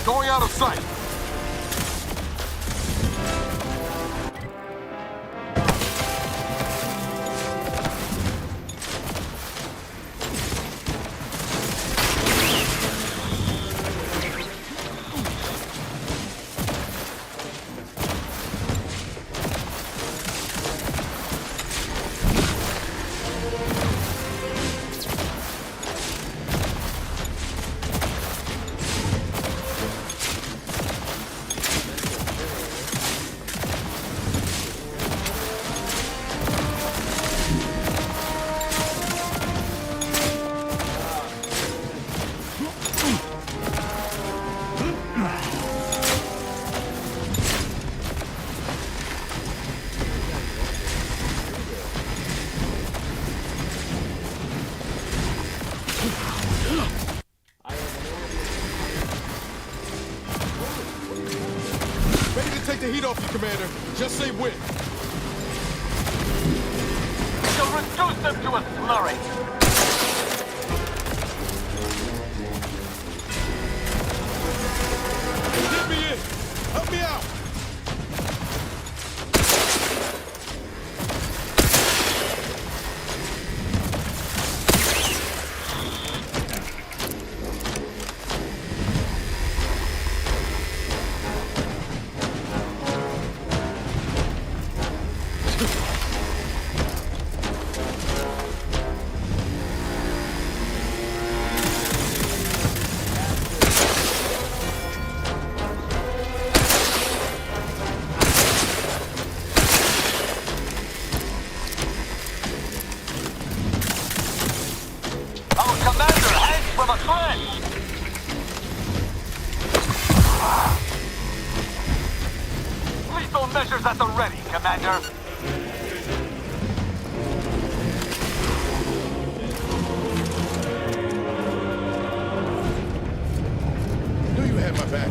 Going out of sight. Ready to take the heat off you, Commander. Just say when. You'll reduce them to a slurry. Get me in. Help me out. From a threat! Lethal measures at the ready, Commander. Knew you had my back.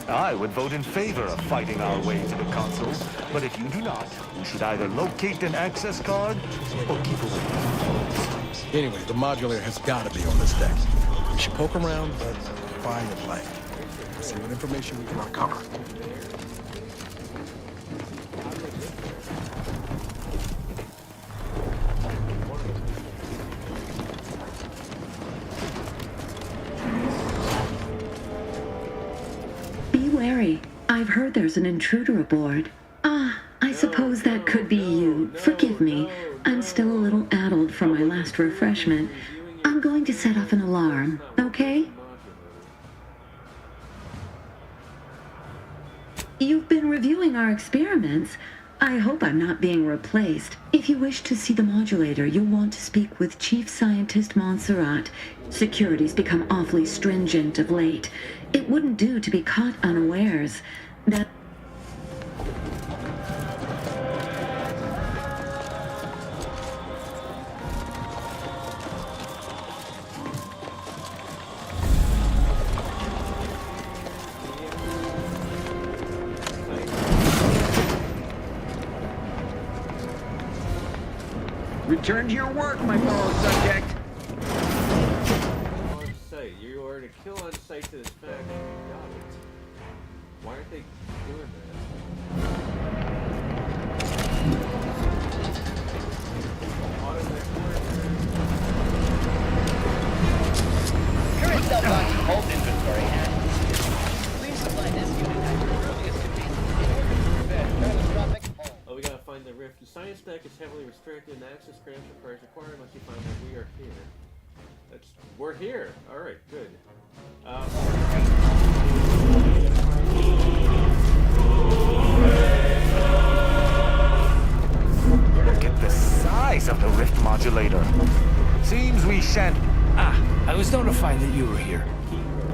I would vote in favor of fighting our way to the console, but if you do not, you should either locate an access card or keep away. Anyway, the modulator has got to be on this deck. We should poke around, but quietly. See what information we can uncover. Be wary. I've heard there's an intruder aboard. Ah, I suppose that could be you. Forgive me. I'm still a little addled from my last refreshment. I'm going to set off an alarm, okay? You've been reviewing our experiments. I hope I'm not being replaced. If you wish to see the modulator, you'll want to speak with Chief Scientist Montserrat. Security's become awfully stringent of late. It wouldn't do to be caught unawares. That... Return to your work, my fellow subject. On site. You are to kill on site to this faction. Got it. Why aren't they doing that? Current cell hold inventory and please supply this unit at your earliest convenience in order to prevent catastrophic. Oh, we gotta find the rift. The science deck is heavily restricted, and access credential requires required unless you find that we are here. We're here. All right, good. Look at the size of the rift modulator. Seems we shan't. I was notified that you were here.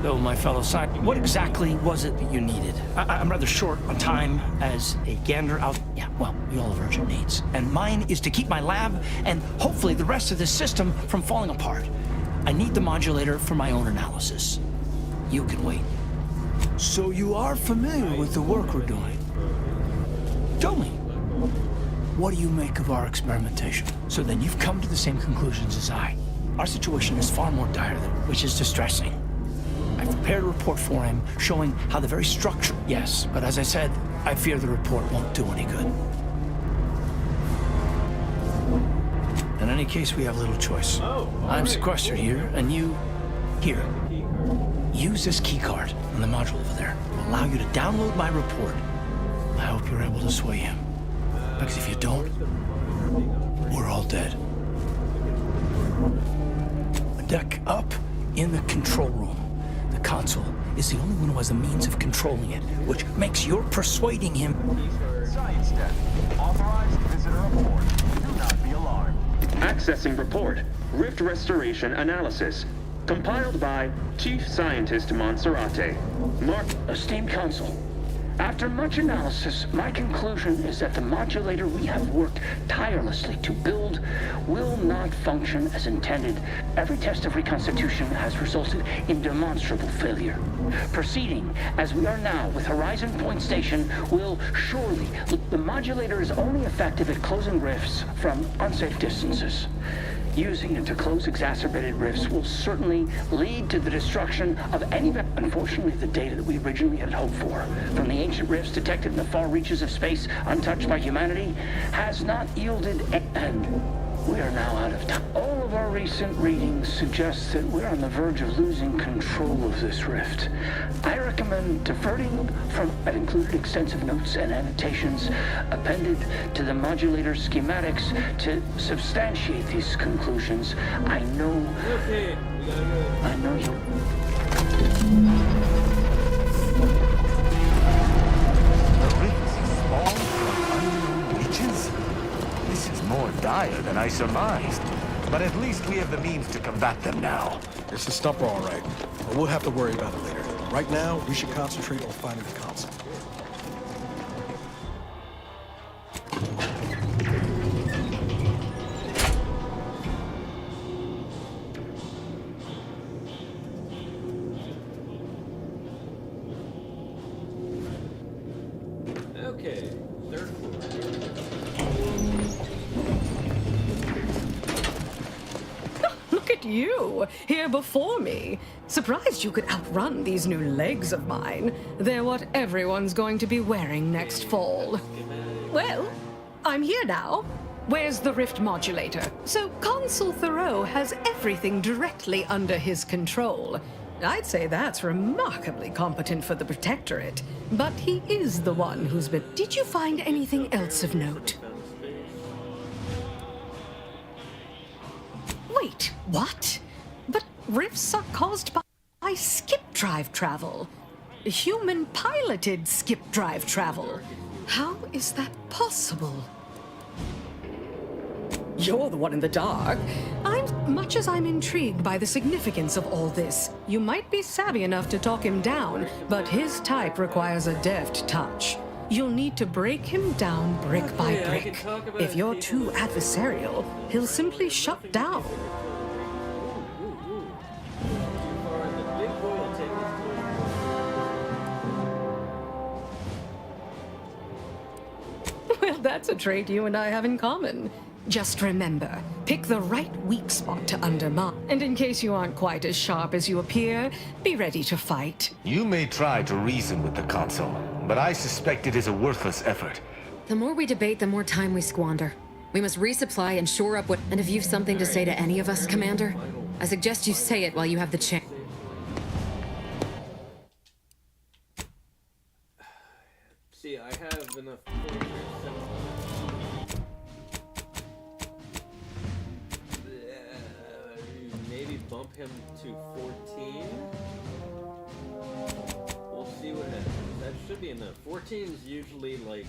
Though, my fellow scientist, what exactly was it that you needed? I'm rather short on time as a gander out. Yeah, well, we all have urgent needs. And mine is to keep my lab and hopefully the rest of this system from falling apart. I need the modulator for my own analysis. You can wait. So you are familiar with the work we're doing? Tell me, what do you make of our experimentation? So then you've come to the same conclusions as I. Our situation is far more dire, which is distressing. I've prepared a report for him showing how the very structure... Yes, but as I said, I fear the report won't do any good. In any case, we have little choice. I'm sequestered here, and you... Here. Use this keycard on the module over there. It'll allow you to download my report. I hope you're able to sway him. Because if you don't, we're all dead. A deck up in the control room. The console is the only one who has the means of controlling it, which makes your persuading him... Science deck. Authorized visitor report. Do not be alarmed. Accessing report. Rift restoration analysis. Compiled by Chief Scientist Montserrat. Mark, esteemed counsel. After much analysis, my conclusion is that the modulator we have worked tirelessly to build will not function as intended. Every test of reconstitution has resulted in demonstrable failure. Proceeding as we are now with Horizon Point Station will surely... The modulator is only effective at closing rifts from unsafe distances. Using it to close exacerbated rifts will certainly lead to the destruction of any... Unfortunately, the data that we originally had hoped for from the ancient rifts detected in the far reaches of space untouched by humanity has not yielded... And we are now out of time. All of our recent readings suggest that we're on the verge of losing control of this rift. I recommend diverting from... I've included extensive notes and annotations appended to the modulator schematics to substantiate these conclusions. I know... Okay, we gotta go. I know you... The rifts spawn from unknown reaches? This is more dire than I surmised. But at least we have the means to combat them now. It's a stumper, all right. But we'll have to worry about it later. Right now, we should concentrate on finding the console. Okay, third floor. Look at you, here before me. Surprised you could outrun these new legs of mine. They're what everyone's going to be wearing next fall. Well, I'm here now. Where's the rift modulator? So Consul Thoreau has everything directly under his control. I'd say that's remarkably competent for the Protectorate. But he is the one who's been... Did you find anything else of note? Wait, what? But rifts are caused by skip drive travel. Human-piloted skip drive travel. How is that possible? You're the one in the dark. Much as I'm intrigued by the significance of all this, you might be savvy enough to talk him down, but his type requires a deft touch. You'll need to break him down brick by brick. If you're too adversarial, he'll simply shut down. Well, that's a trait you and I have in common. Just remember, pick the right weak spot to undermine. And in case you aren't quite as sharp as you appear, be ready to fight. You may try to reason with the console, but I suspect it is a worthless effort. The more we debate, the more time we squander. We must resupply and shore up what... And if you've something to say to any of us, Commander, I suggest you say it while you have the chance. See, I have enough points. Maybe bump him to 14. We'll see what happens. That should be enough. 14 is usually like...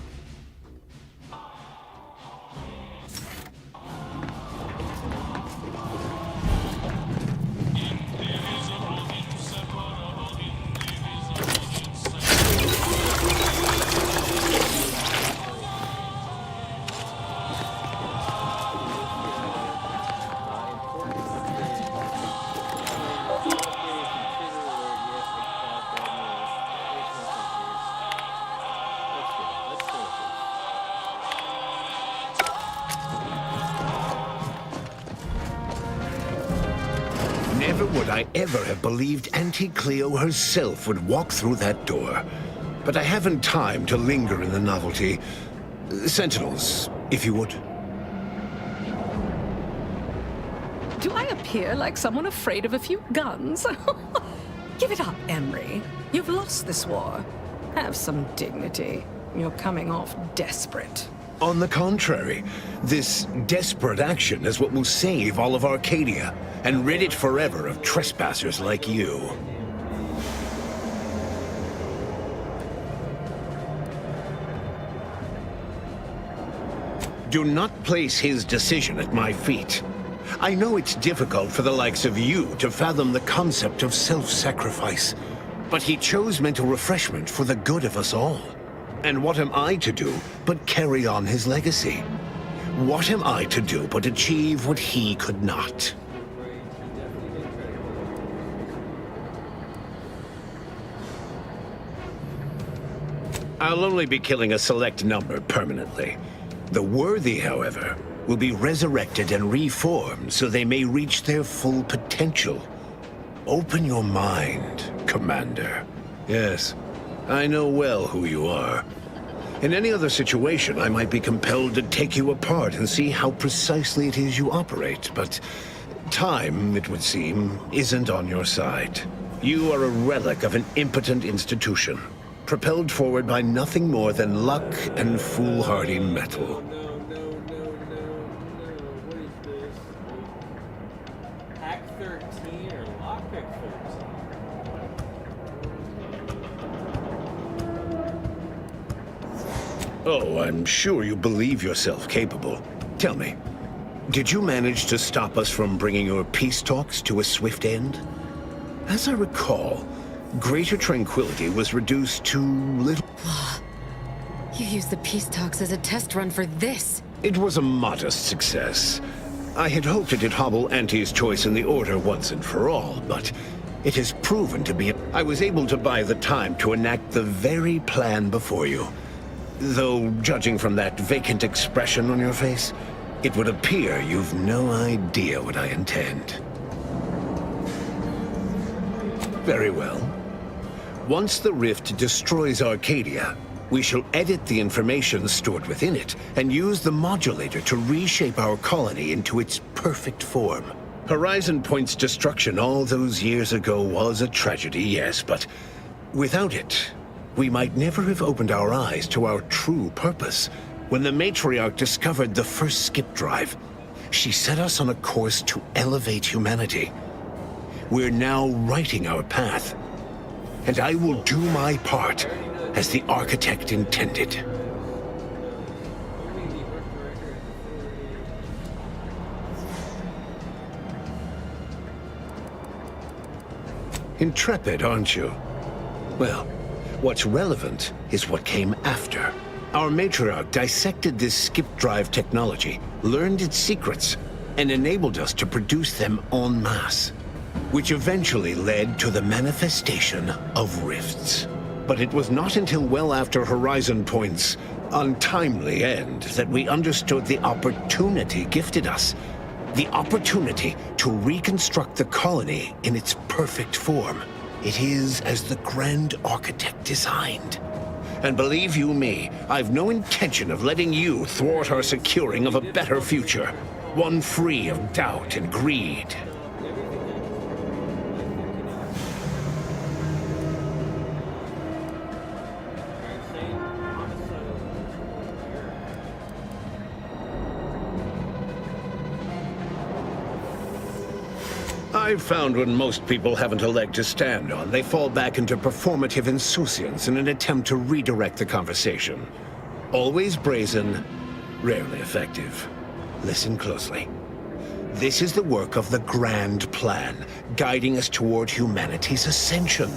Never would I ever have believed Auntie Cleo herself would walk through that door. But I haven't time to linger in the novelty. Sentinels, if you would. Do I appear like someone afraid of a few guns? Give it up, Emery. You've lost this war. Have some dignity. You're coming off desperate. On the contrary, this desperate action is what will save all of Arcadia and rid it forever of trespassers like you. Do not place his decision at my feet. I know it's difficult for the likes of you to fathom the concept of self-sacrifice, but he chose mental refreshment for the good of us all. And what am I to do but carry on his legacy? What am I to do but achieve what he could not? I'll only be killing a select number permanently. The worthy, however, will be resurrected and reformed so they may reach their full potential. Open your mind, Commander. Yes, I know well who you are. In any other situation, I might be compelled to take you apart and see how precisely it is you operate, but time, it would seem, isn't on your side. You are a relic of an impotent institution, propelled forward by nothing more than luck and foolhardy metal. Hack 13 or Lockpick 13? Oh, I'm sure you believe yourself capable. Tell me, did you manage to stop us from bringing your peace talks to a swift end? As I recall, Greater Tranquility was reduced to little... You used the peace talks as a test run for this. It was a modest success. I had hoped it'd hobble Auntie's choice in the Order once and for all, but it has proven to be... I was able to buy the time to enact the very plan before you. Though, judging from that vacant expression on your face, it would appear you've no idea what I intend. Very well. Once the rift destroys Arcadia, we shall edit the information stored within it and use the modulator to reshape our colony into its perfect form. Horizon Point's destruction all those years ago was a tragedy, yes, but without it, we might never have opened our eyes to our true purpose. When the Matriarch discovered the first skip drive, she set us on a course to elevate humanity. We're now writing our path, and I will do my part as the architect intended. Intrepid, aren't you? Well, what's relevant is what came after. Our matriarch dissected this skip drive technology, learned its secrets, and enabled us to produce them en masse, which eventually led to the manifestation of rifts. But it was not until well after Horizon Point's untimely end that we understood the opportunity gifted us. The opportunity to reconstruct the colony in its perfect form. It is as the Grand Architect designed. And believe you me, I've no intention of letting you thwart our securing of a better future. One free of doubt and greed. I've found when most people haven't a leg to stand on, they fall back into performative insouciance in an attempt to redirect the conversation. Always brazen, rarely effective. Listen closely. This is the work of the Grand Plan, guiding us toward humanity's ascension.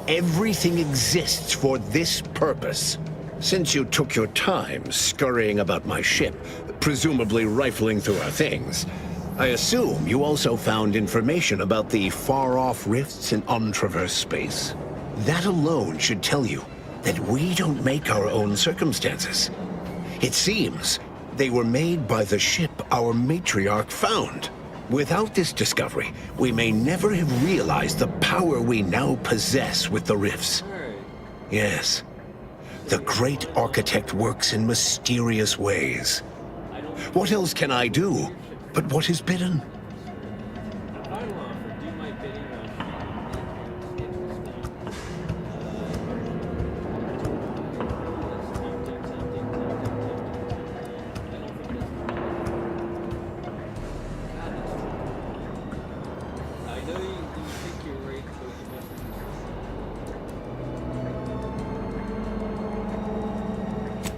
Everything exists for this purpose. Since you took your time scurrying about my ship, presumably rifling through our things, I assume you also found information about the far-off rifts in untraversed space. That alone should tell you that we don't make our own circumstances. It seems they were made by the ship our matriarch found. Without this discovery, we may never have realized the power we now possess with the rifts. Yes, the Great Architect works in mysterious ways. What else can I do but what is bidden?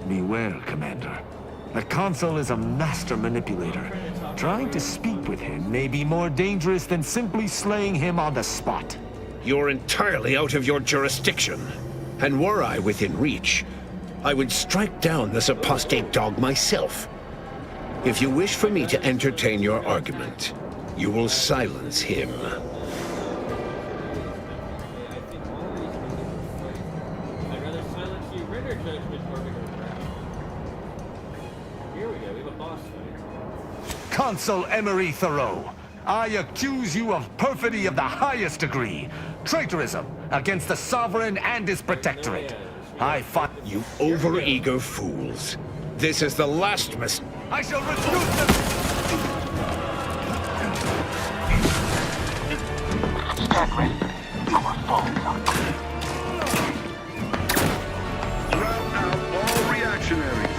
Beware, Commander. The Consul is a master manipulator. Trying to speak with him may be more dangerous than simply slaying him on the spot. You're entirely out of your jurisdiction. And were I within reach, I would strike down this apostate dog myself. If you wish for me to entertain your argument, you will silence him. Consul Emery Thoreau, I accuse you of perfidy of the highest degree, traitorism against the Sovereign and his Protectorate. I fought— You overeager fools. This is the last mistake. I shall refuse them! Stand ready. Our phones are clear. Route out all reactionaries.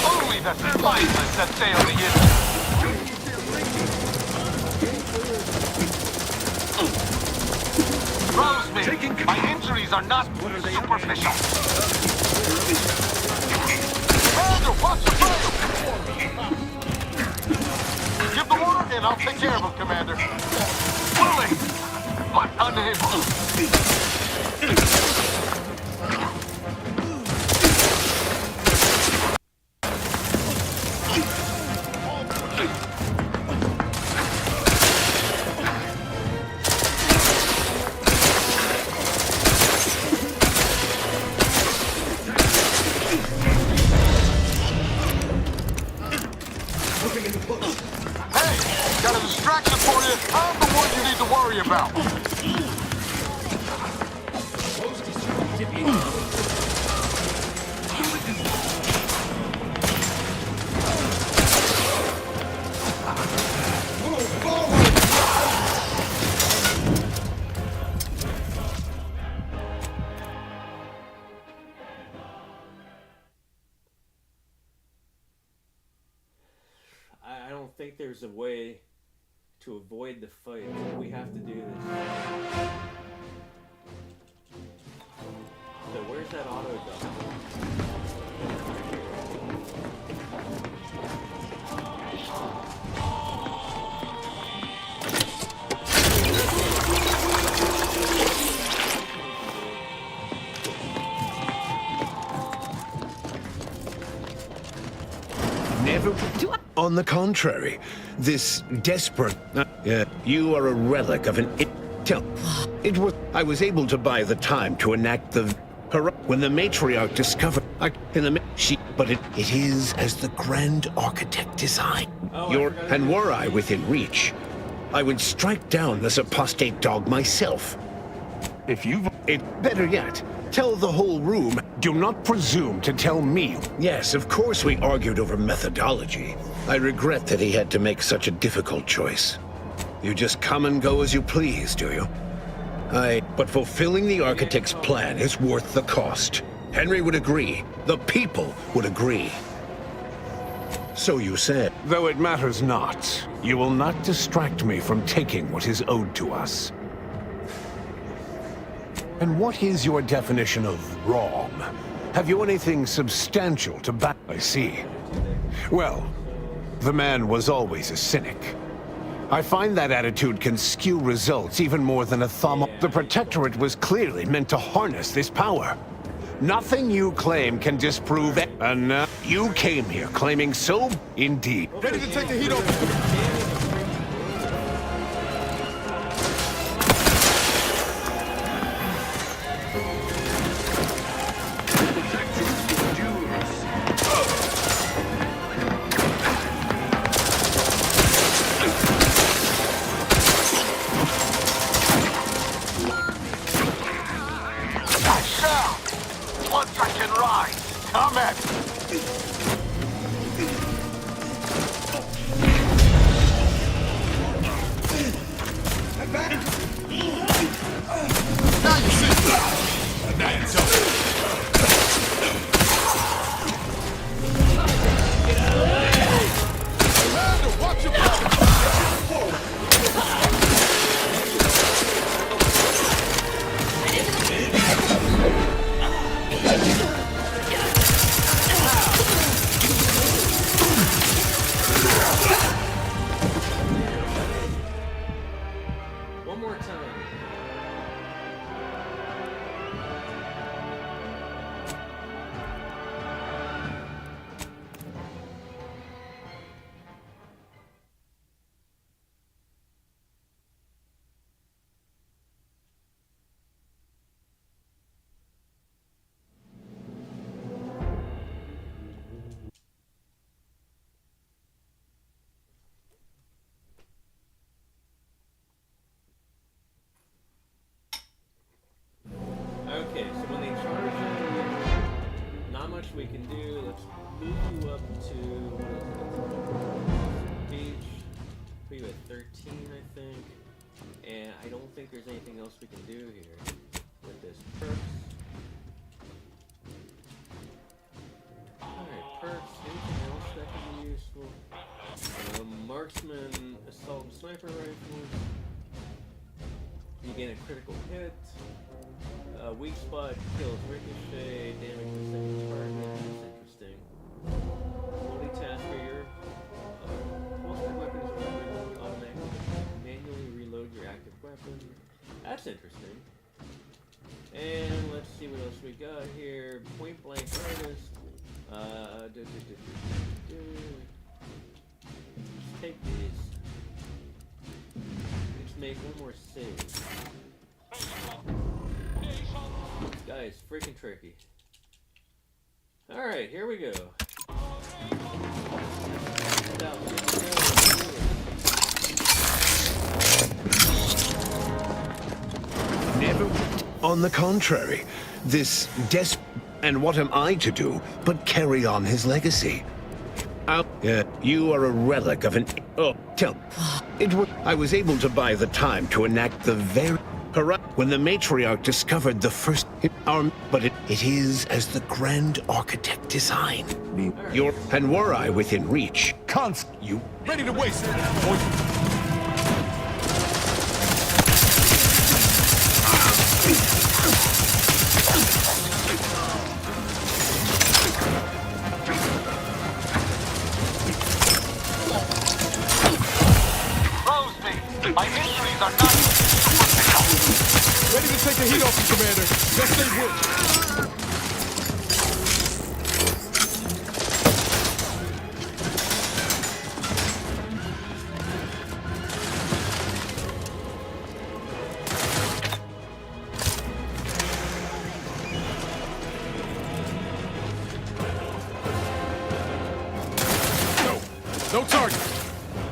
Only the spineless set sail to his... Roseman, my injuries are not superficial. Commander, watch the fire! Give the water and I'll take care of him, Commander. Willing, but unable. Got a distraction for you. I'm the one you need to worry about. think there's a way to avoid the fight. We have to do this. So where's that auto duck? Never. On the contrary, this desperate. You are a relic of an. It was. I was able to buy the time to enact the. When the matriarch discovered. But it is as the Grand Architect designed. And were I within reach, I would strike down this apostate dog myself. If you've. Better yet, tell the whole room. Do not presume to tell me. Yes, of course we argued over methodology. I regret that he had to make such a difficult choice. You just come and go as you please, do you? But fulfilling the Architect's plan is worth the cost. Henry would agree. The people would agree. So you said. Though it matters not, you will not distract me from taking what is owed to us. And what is your definition of wrong? Have you anything substantial to back? I see. Well, the man was always a cynic. I find that attitude can skew results even more than a thumb. The Protectorate was clearly meant to harness this power. Nothing you claim can disprove it. And you came here claiming so indeed. Ready to take the heat off. Okay, so when they charge you, not much we can do. Let's move you up to, what is it? Page, put you at 13, I think. And I don't think there's anything else we can do here with this perks. Alright, perks, anything else that can be useful? Marksman, assault and sniper rifle. You gain a critical hit. Weak spot kills ricochet, damage to second target. That's interesting. Multitask for your pulsar weapons or automatically manually reload your active weapon. That's interesting. And let's see what else we got here. Point blank artist. Let's take these. Let's make one more save. This guy is freaking tricky. Alright, here we go. Never. On the contrary, this and what am I to do but carry on his legacy? You are a relic of an. I was able to buy the time to enact the very. When the matriarch discovered the first arm, but it is as the Grand Architect designed. And were I within reach, You ready to waste it? Roseby, my injuries are not... Ready to take the heat off you, Commander. Just stay with. No target.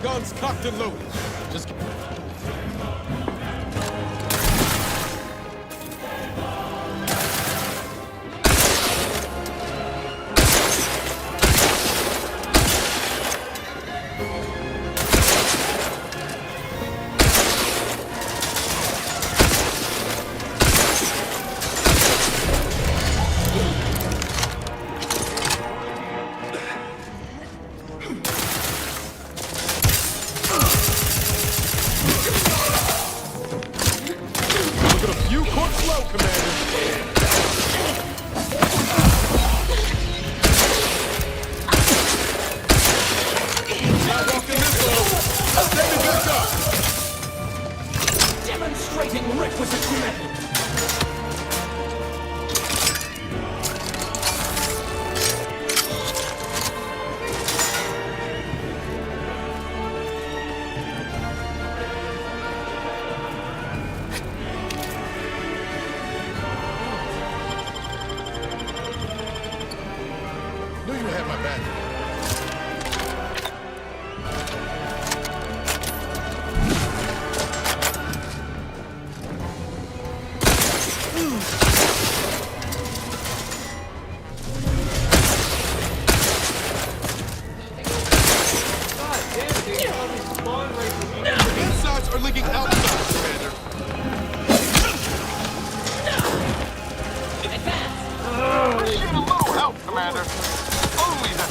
Guns cocked and loaded. Just... Demonstrating requisite command. Knew you had my back. Insides are leaking outside, Commander. Appreciate a little help, Commander. Only the...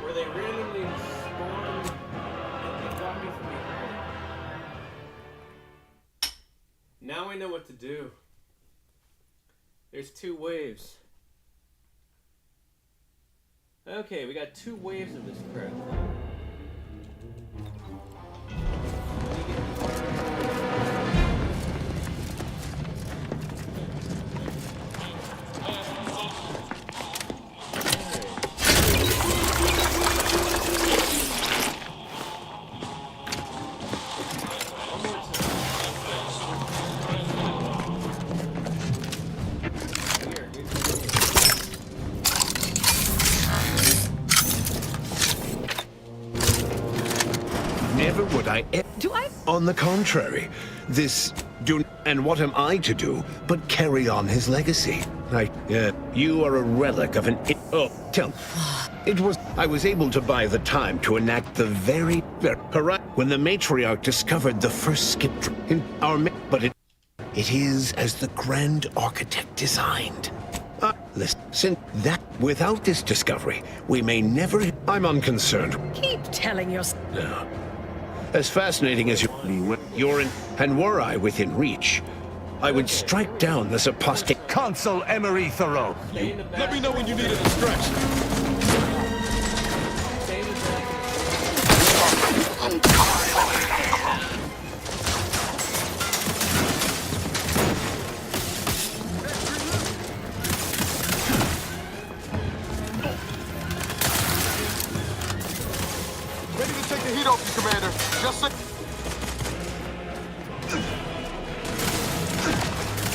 Where they randomly spawned and they got me from behind. Now I know what to do. There's 2 waves. Okay, we got 2 waves of this crap. never would I. On the contrary, and what am I to do but carry on his legacy? You are a relic of an. I was able to buy the time to enact the very when the matriarch discovered the first skip in our. But it is as the Grand Architect designed. Listen, that without this discovery, we may never. I'm unconcerned. Keep telling yourself. No. As fascinating as you're in, and were I within reach, I would strike down this apostate. Consul Emery Thoreau. Let me know when you need a distraction. Ready to take the heat off you, Commander. Just so...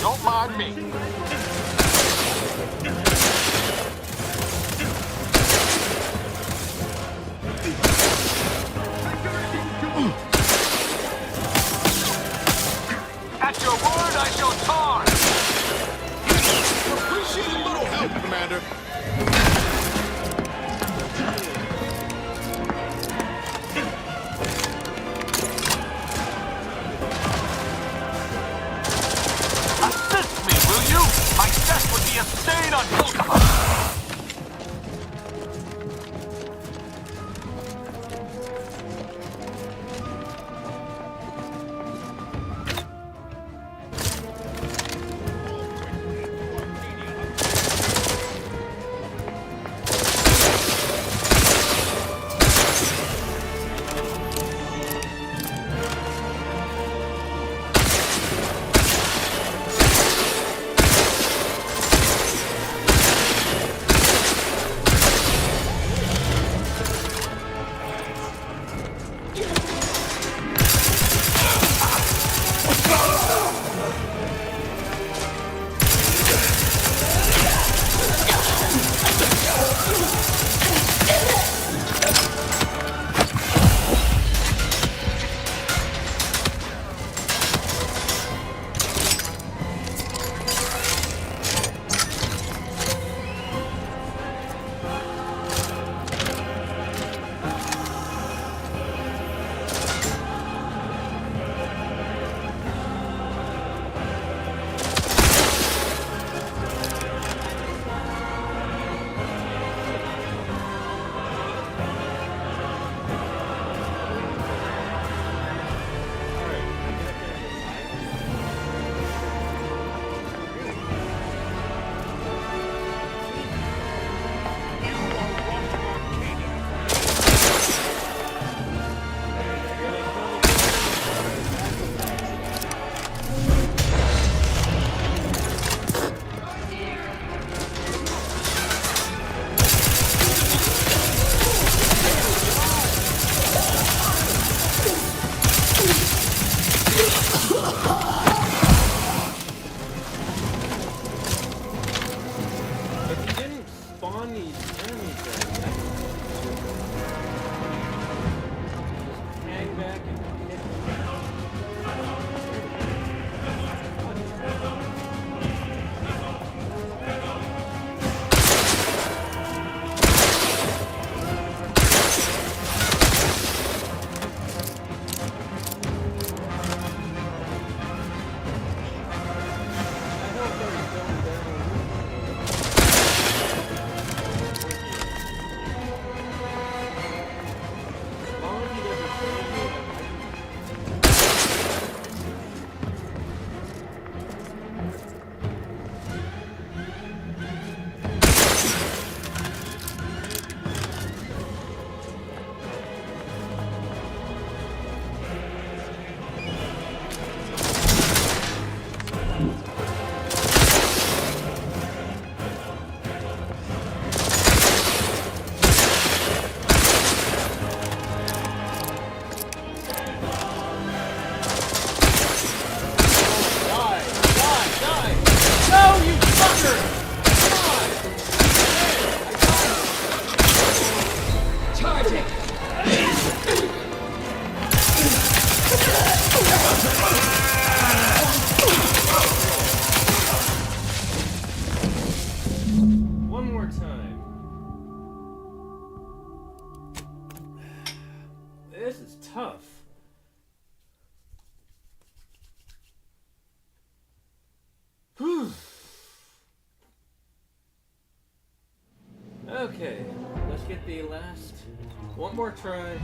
Don't mind me. At your word, I shall charge. Appreciate a little help, Commander. on these enemies guys. Just hang back and hit them. One more time. This is tough. Whew. Okay, let's get the last one more try.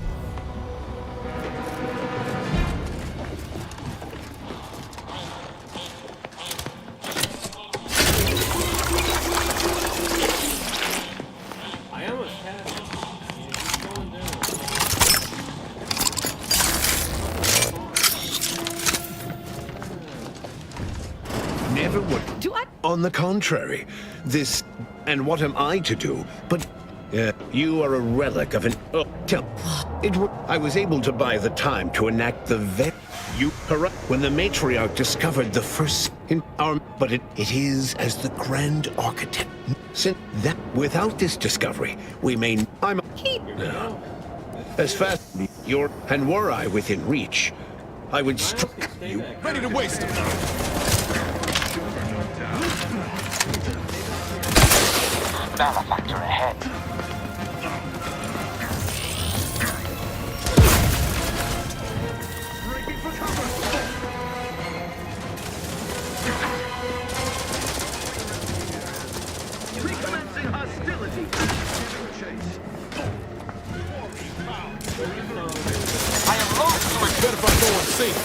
I almost had it. He's going down. Never would. Do I? On the contrary, this. And what am I to do? But you are a relic of an. Oh, tell. It. I was able to buy the time to enact the vet. You correct when the matriarch discovered the first in our. But it is as the grand architect. Since that, without this discovery, we may. I'm. As fast your and were I within reach, I would strike you. Ready to waste him. Malefactor ahead. Recommencing hostility. Chase. I am lost to it. Better if I go unseen.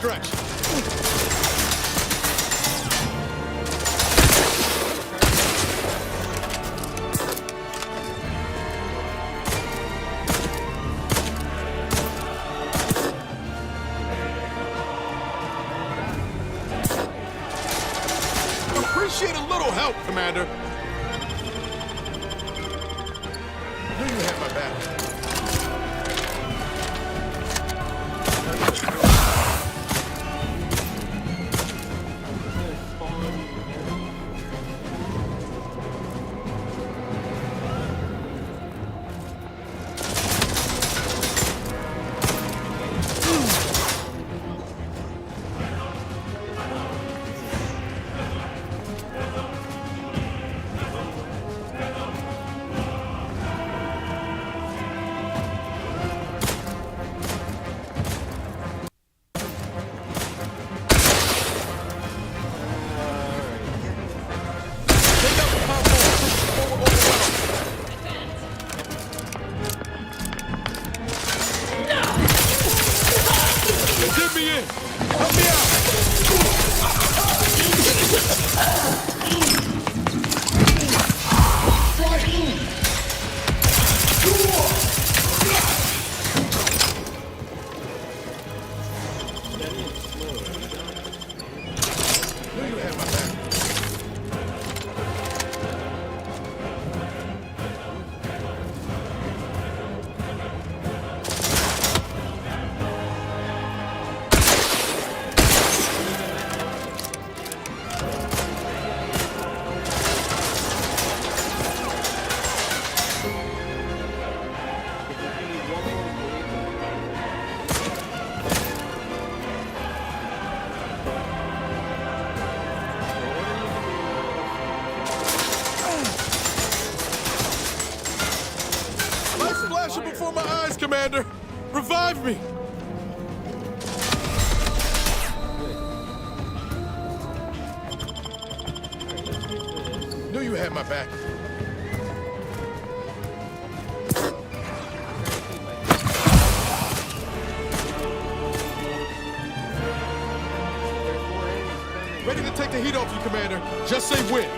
stretch. Appreciate a little help, Commander. Knew you had my back. Get me in! Help me out! Knew you had my back. Life's flashing before my eyes, Commander. Revive me. Knew you had my back. Ready to take the heat off you, Commander. Just say when.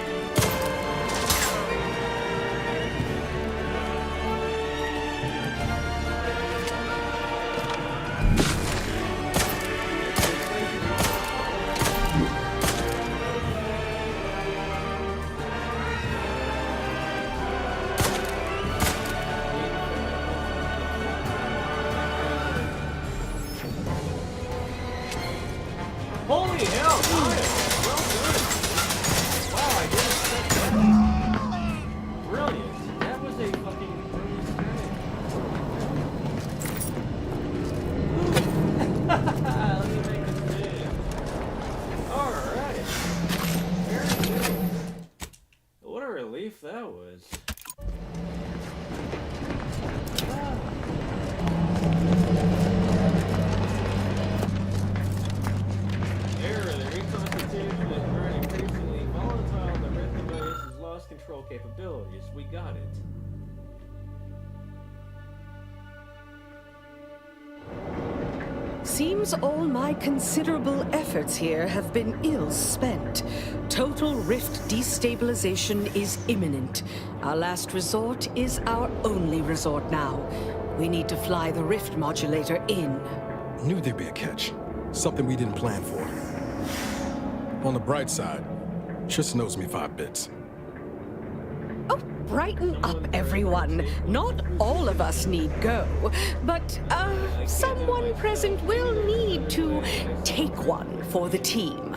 Holy hell! Well done. Wow, I didn't expect that. Brilliant. That was a fucking brilliant strategy. Let me make this big. Alright. Very good. What a relief that was. Control capabilities. We got it. Seems all my considerable efforts here have been ill spent. Total rift destabilization is imminent. Our last resort is our only resort now. We need to fly the rift modulator in. Knew there'd be a catch. Something we didn't plan for. On the bright side, Triss knows me 5 bits. Brighten up, everyone. Not all of us need go, but someone present will need to take one for the team.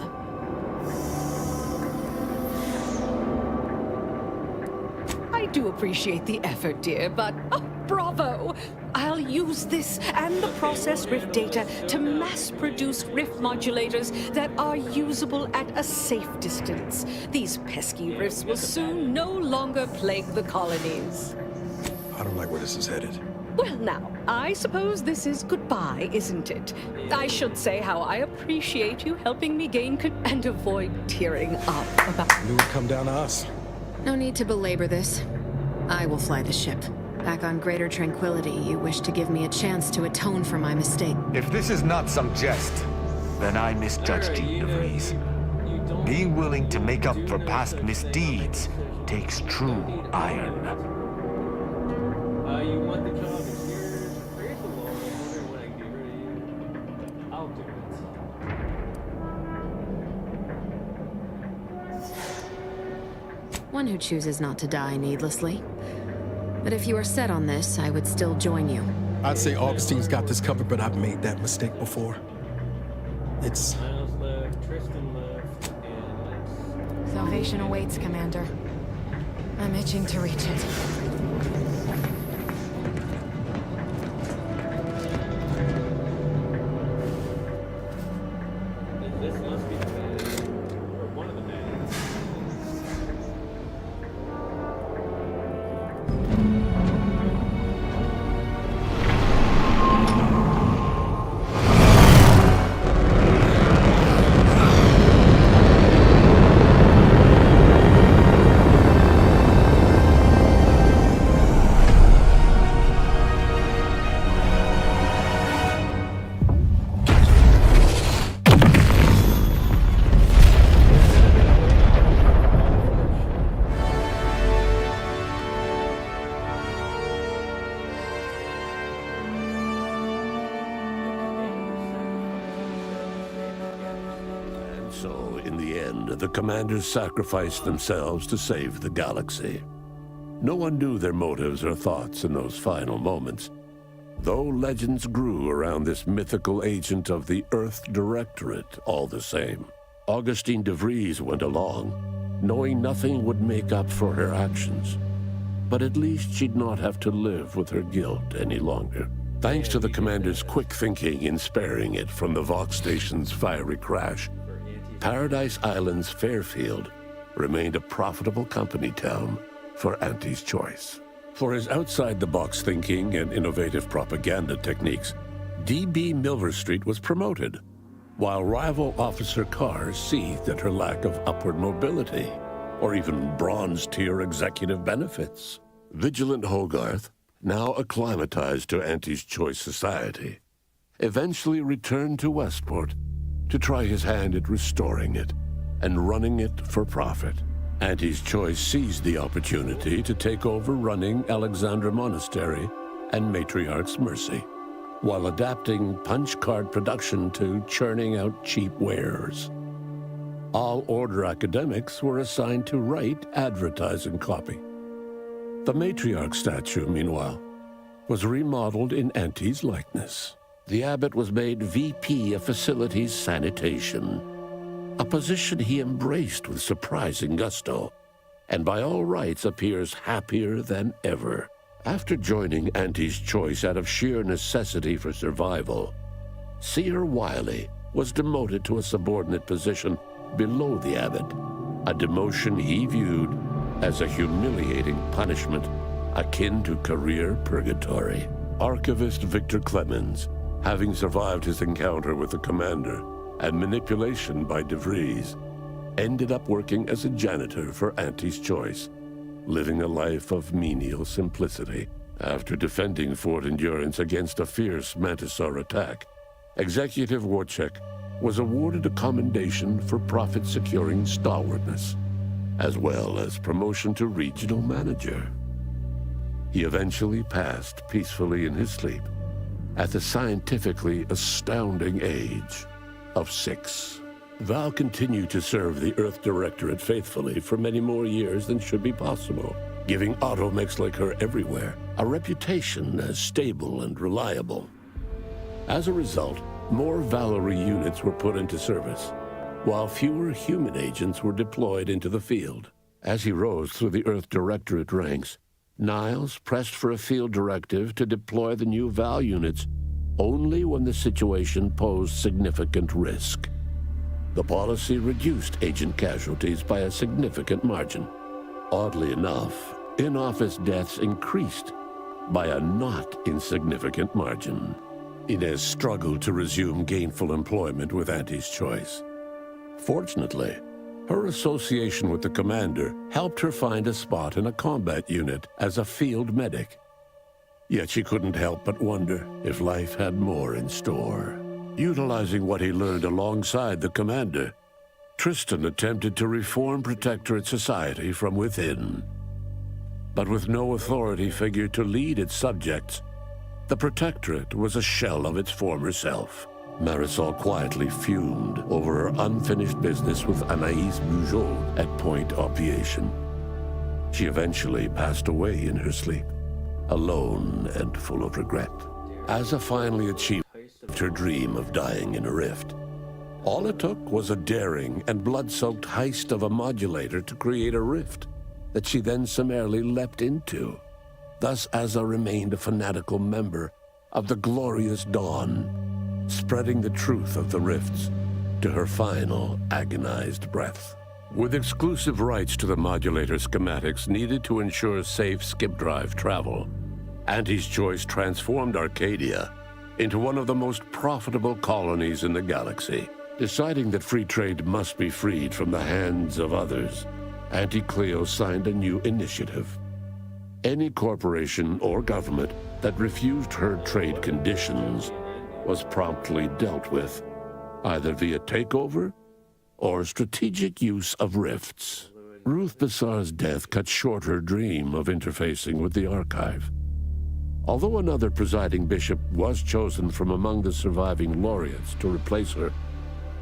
I do appreciate the effort, dear, but bravo! I'll use this and the process rift data to mass-produce rift modulators that are usable at a safe distance. These pesky rifts will soon no longer plague the colonies. I don't like where this is headed. Well, now, I suppose this is goodbye, isn't it? I should say how I appreciate you helping me gain and avoid tearing up about... Knew it'd come down to us. No need to belabor this. I will fly the ship. Back on Greater Tranquility, you wish to give me a chance to atone for my mistake. If this is not some jest, then I misjudged you, DeVries. Being willing to make up for past misdeeds takes true iron. You want the job, here's the law. I'm wondering when I can get rid of you. I'll do it. One who chooses not to die needlessly. But if you are set on this, I would still join you. I'd say Augustine's got this covered, but I've made that mistake before. It's... Miles left, Tristan left, and Lex. Salvation awaits, Commander. I'm itching to reach it. This must be the bad, or one of the bad. So, in the end, the commanders sacrificed themselves to save the galaxy. No one knew their motives or thoughts in those final moments, though legends grew around this mythical agent of the Earth Directorate all the same. Augustine DeVries went along, knowing nothing would make up for her actions. But at least she'd not have to live with her guilt any longer. Thanks to the commander's quick thinking in sparing it from the Vox station's fiery crash, Paradise Island's Fairfield remained a profitable company town for Auntie's Choice. For his outside-the-box thinking and innovative propaganda techniques, D.B. Milverstreet was promoted, while rival Officer Carr seethed at her lack of upward mobility, or even bronze-tier executive benefits. Vigilant Hogarth, now acclimatized to Auntie's Choice society, eventually returned to Westport to try his hand at restoring it and running it for profit. Auntie's Choice seized the opportunity to take over running Alexandra Monastery and Matriarch's Mercy, while adapting punch card production to churning out cheap wares. All Order academics were assigned to write advertising copy. The Matriarch statue, meanwhile, was remodeled in Auntie's likeness. The abbot was made VP of Facilities Sanitation, a position he embraced with surprising gusto, and by all rights appears happier than ever. After joining Auntie's Choice out of sheer necessity for survival, Seer Wiley was demoted to a subordinate position below the abbot, a demotion he viewed as a humiliating punishment akin to career purgatory. Archivist Victor Clemens, having survived his encounter with the commander and manipulation by DeVries, ended up working as a janitor for Auntie's Choice, living a life of menial simplicity. After defending Fort Endurance against a fierce Mantisaur attack, Executive Warchek was awarded a commendation for profit-securing stalwartness, as well as promotion to regional manager. He eventually passed peacefully in his sleep at the scientifically astounding age of 6. Val continued to serve the Earth Directorate faithfully for many more years than should be possible, giving automechs like her everywhere a reputation as stable and reliable. As a result, more Valerie units were put into service, while fewer human agents were deployed into the field. As he rose through the Earth Directorate ranks, Niles pressed for a field directive to deploy the new Val units only when the situation posed significant risk. The policy reduced agent casualties by a significant margin. Oddly enough, in-office deaths increased by a not insignificant margin. Inez struggled to resume gainful employment with Auntie's Choice. Fortunately, her association with the commander helped her find a spot in a combat unit as a field medic. Yet she couldn't help but wonder if life had more in store. Utilizing what he learned alongside the commander, Tristan attempted to reform Protectorate society from within. But with no authority figure to lead its subjects, the Protectorate was a shell of its former self. Marisol quietly fumed over her unfinished business with Anaïs Bugeaud at Point Opiation. She eventually passed away in her sleep, alone and full of regret. Asa finally achieved her dream of dying in a rift. All it took was a daring and blood-soaked heist of a modulator to create a rift that she then summarily leapt into. Thus Asa remained a fanatical member of the Glorious Dawn, spreading the truth of the rifts to her final agonized breath. With exclusive rights to the modulator schematics needed to ensure safe skip drive travel, Auntie's Choice transformed Arcadia into one of the most profitable colonies in the galaxy. Deciding that free trade must be freed from the hands of others, Auntie Cleo signed a new initiative. Any corporation or government that refused her trade conditions was promptly dealt with, either via takeover or strategic use of rifts. Ruth Bassar's death cut short her dream of interfacing with the Archive. Although another presiding bishop was chosen from among the surviving laureates to replace her,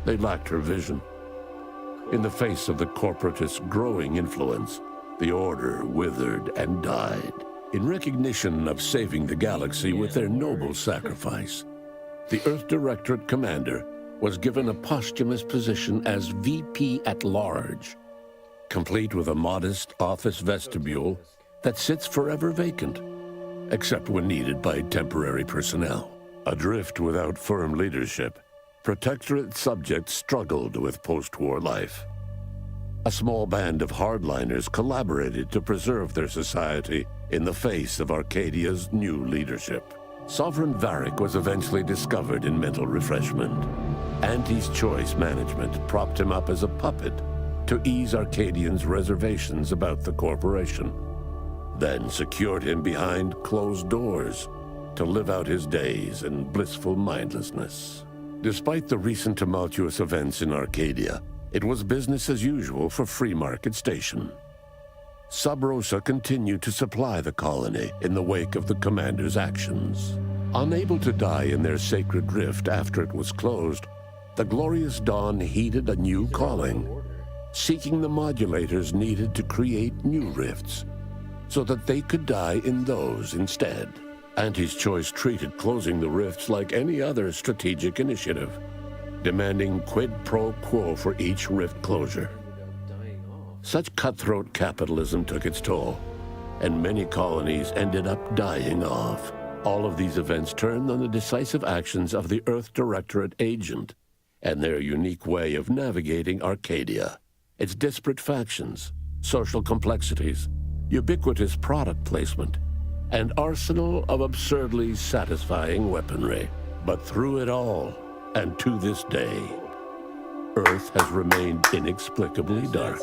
they lacked her vision. In the face of the corporatists' growing influence, the Order withered and died. In recognition of saving the galaxy with their noble sacrifice, the Earth Directorate Commander was given a posthumous position as VP at Large, complete with a modest office vestibule that sits forever vacant, except when needed by temporary personnel. Adrift without firm leadership, Protectorate subjects struggled with post-war life. A small band of hardliners collaborated to preserve their society in the face of Arcadia's new leadership. Sovereign Varric was eventually discovered in mental refreshment. Auntie's Choice management propped him up as a puppet to ease Arcadians' reservations about the corporation, then secured him behind closed doors to live out his days in blissful mindlessness. Despite the recent tumultuous events in Arcadia, it was business as usual for Free Market Station. Sub Rosa continued to supply the colony in the wake of the commander's actions. Unable to die in their sacred rift after it was closed, the Glorious Dawn heeded a new calling, seeking the modulators needed to create new rifts, so that they could die in those instead. Auntie's Choice treated closing the rifts like any other strategic initiative, demanding quid pro quo for each rift closure. Such cutthroat capitalism took its toll, and many colonies ended up dying off. All of these events turned on the decisive actions of the Earth Directorate agent and their unique way of navigating Arcadia, its disparate factions, social complexities, ubiquitous product placement, and arsenal of absurdly satisfying weaponry. But through it all, and to this day, Earth has remained inexplicably dark.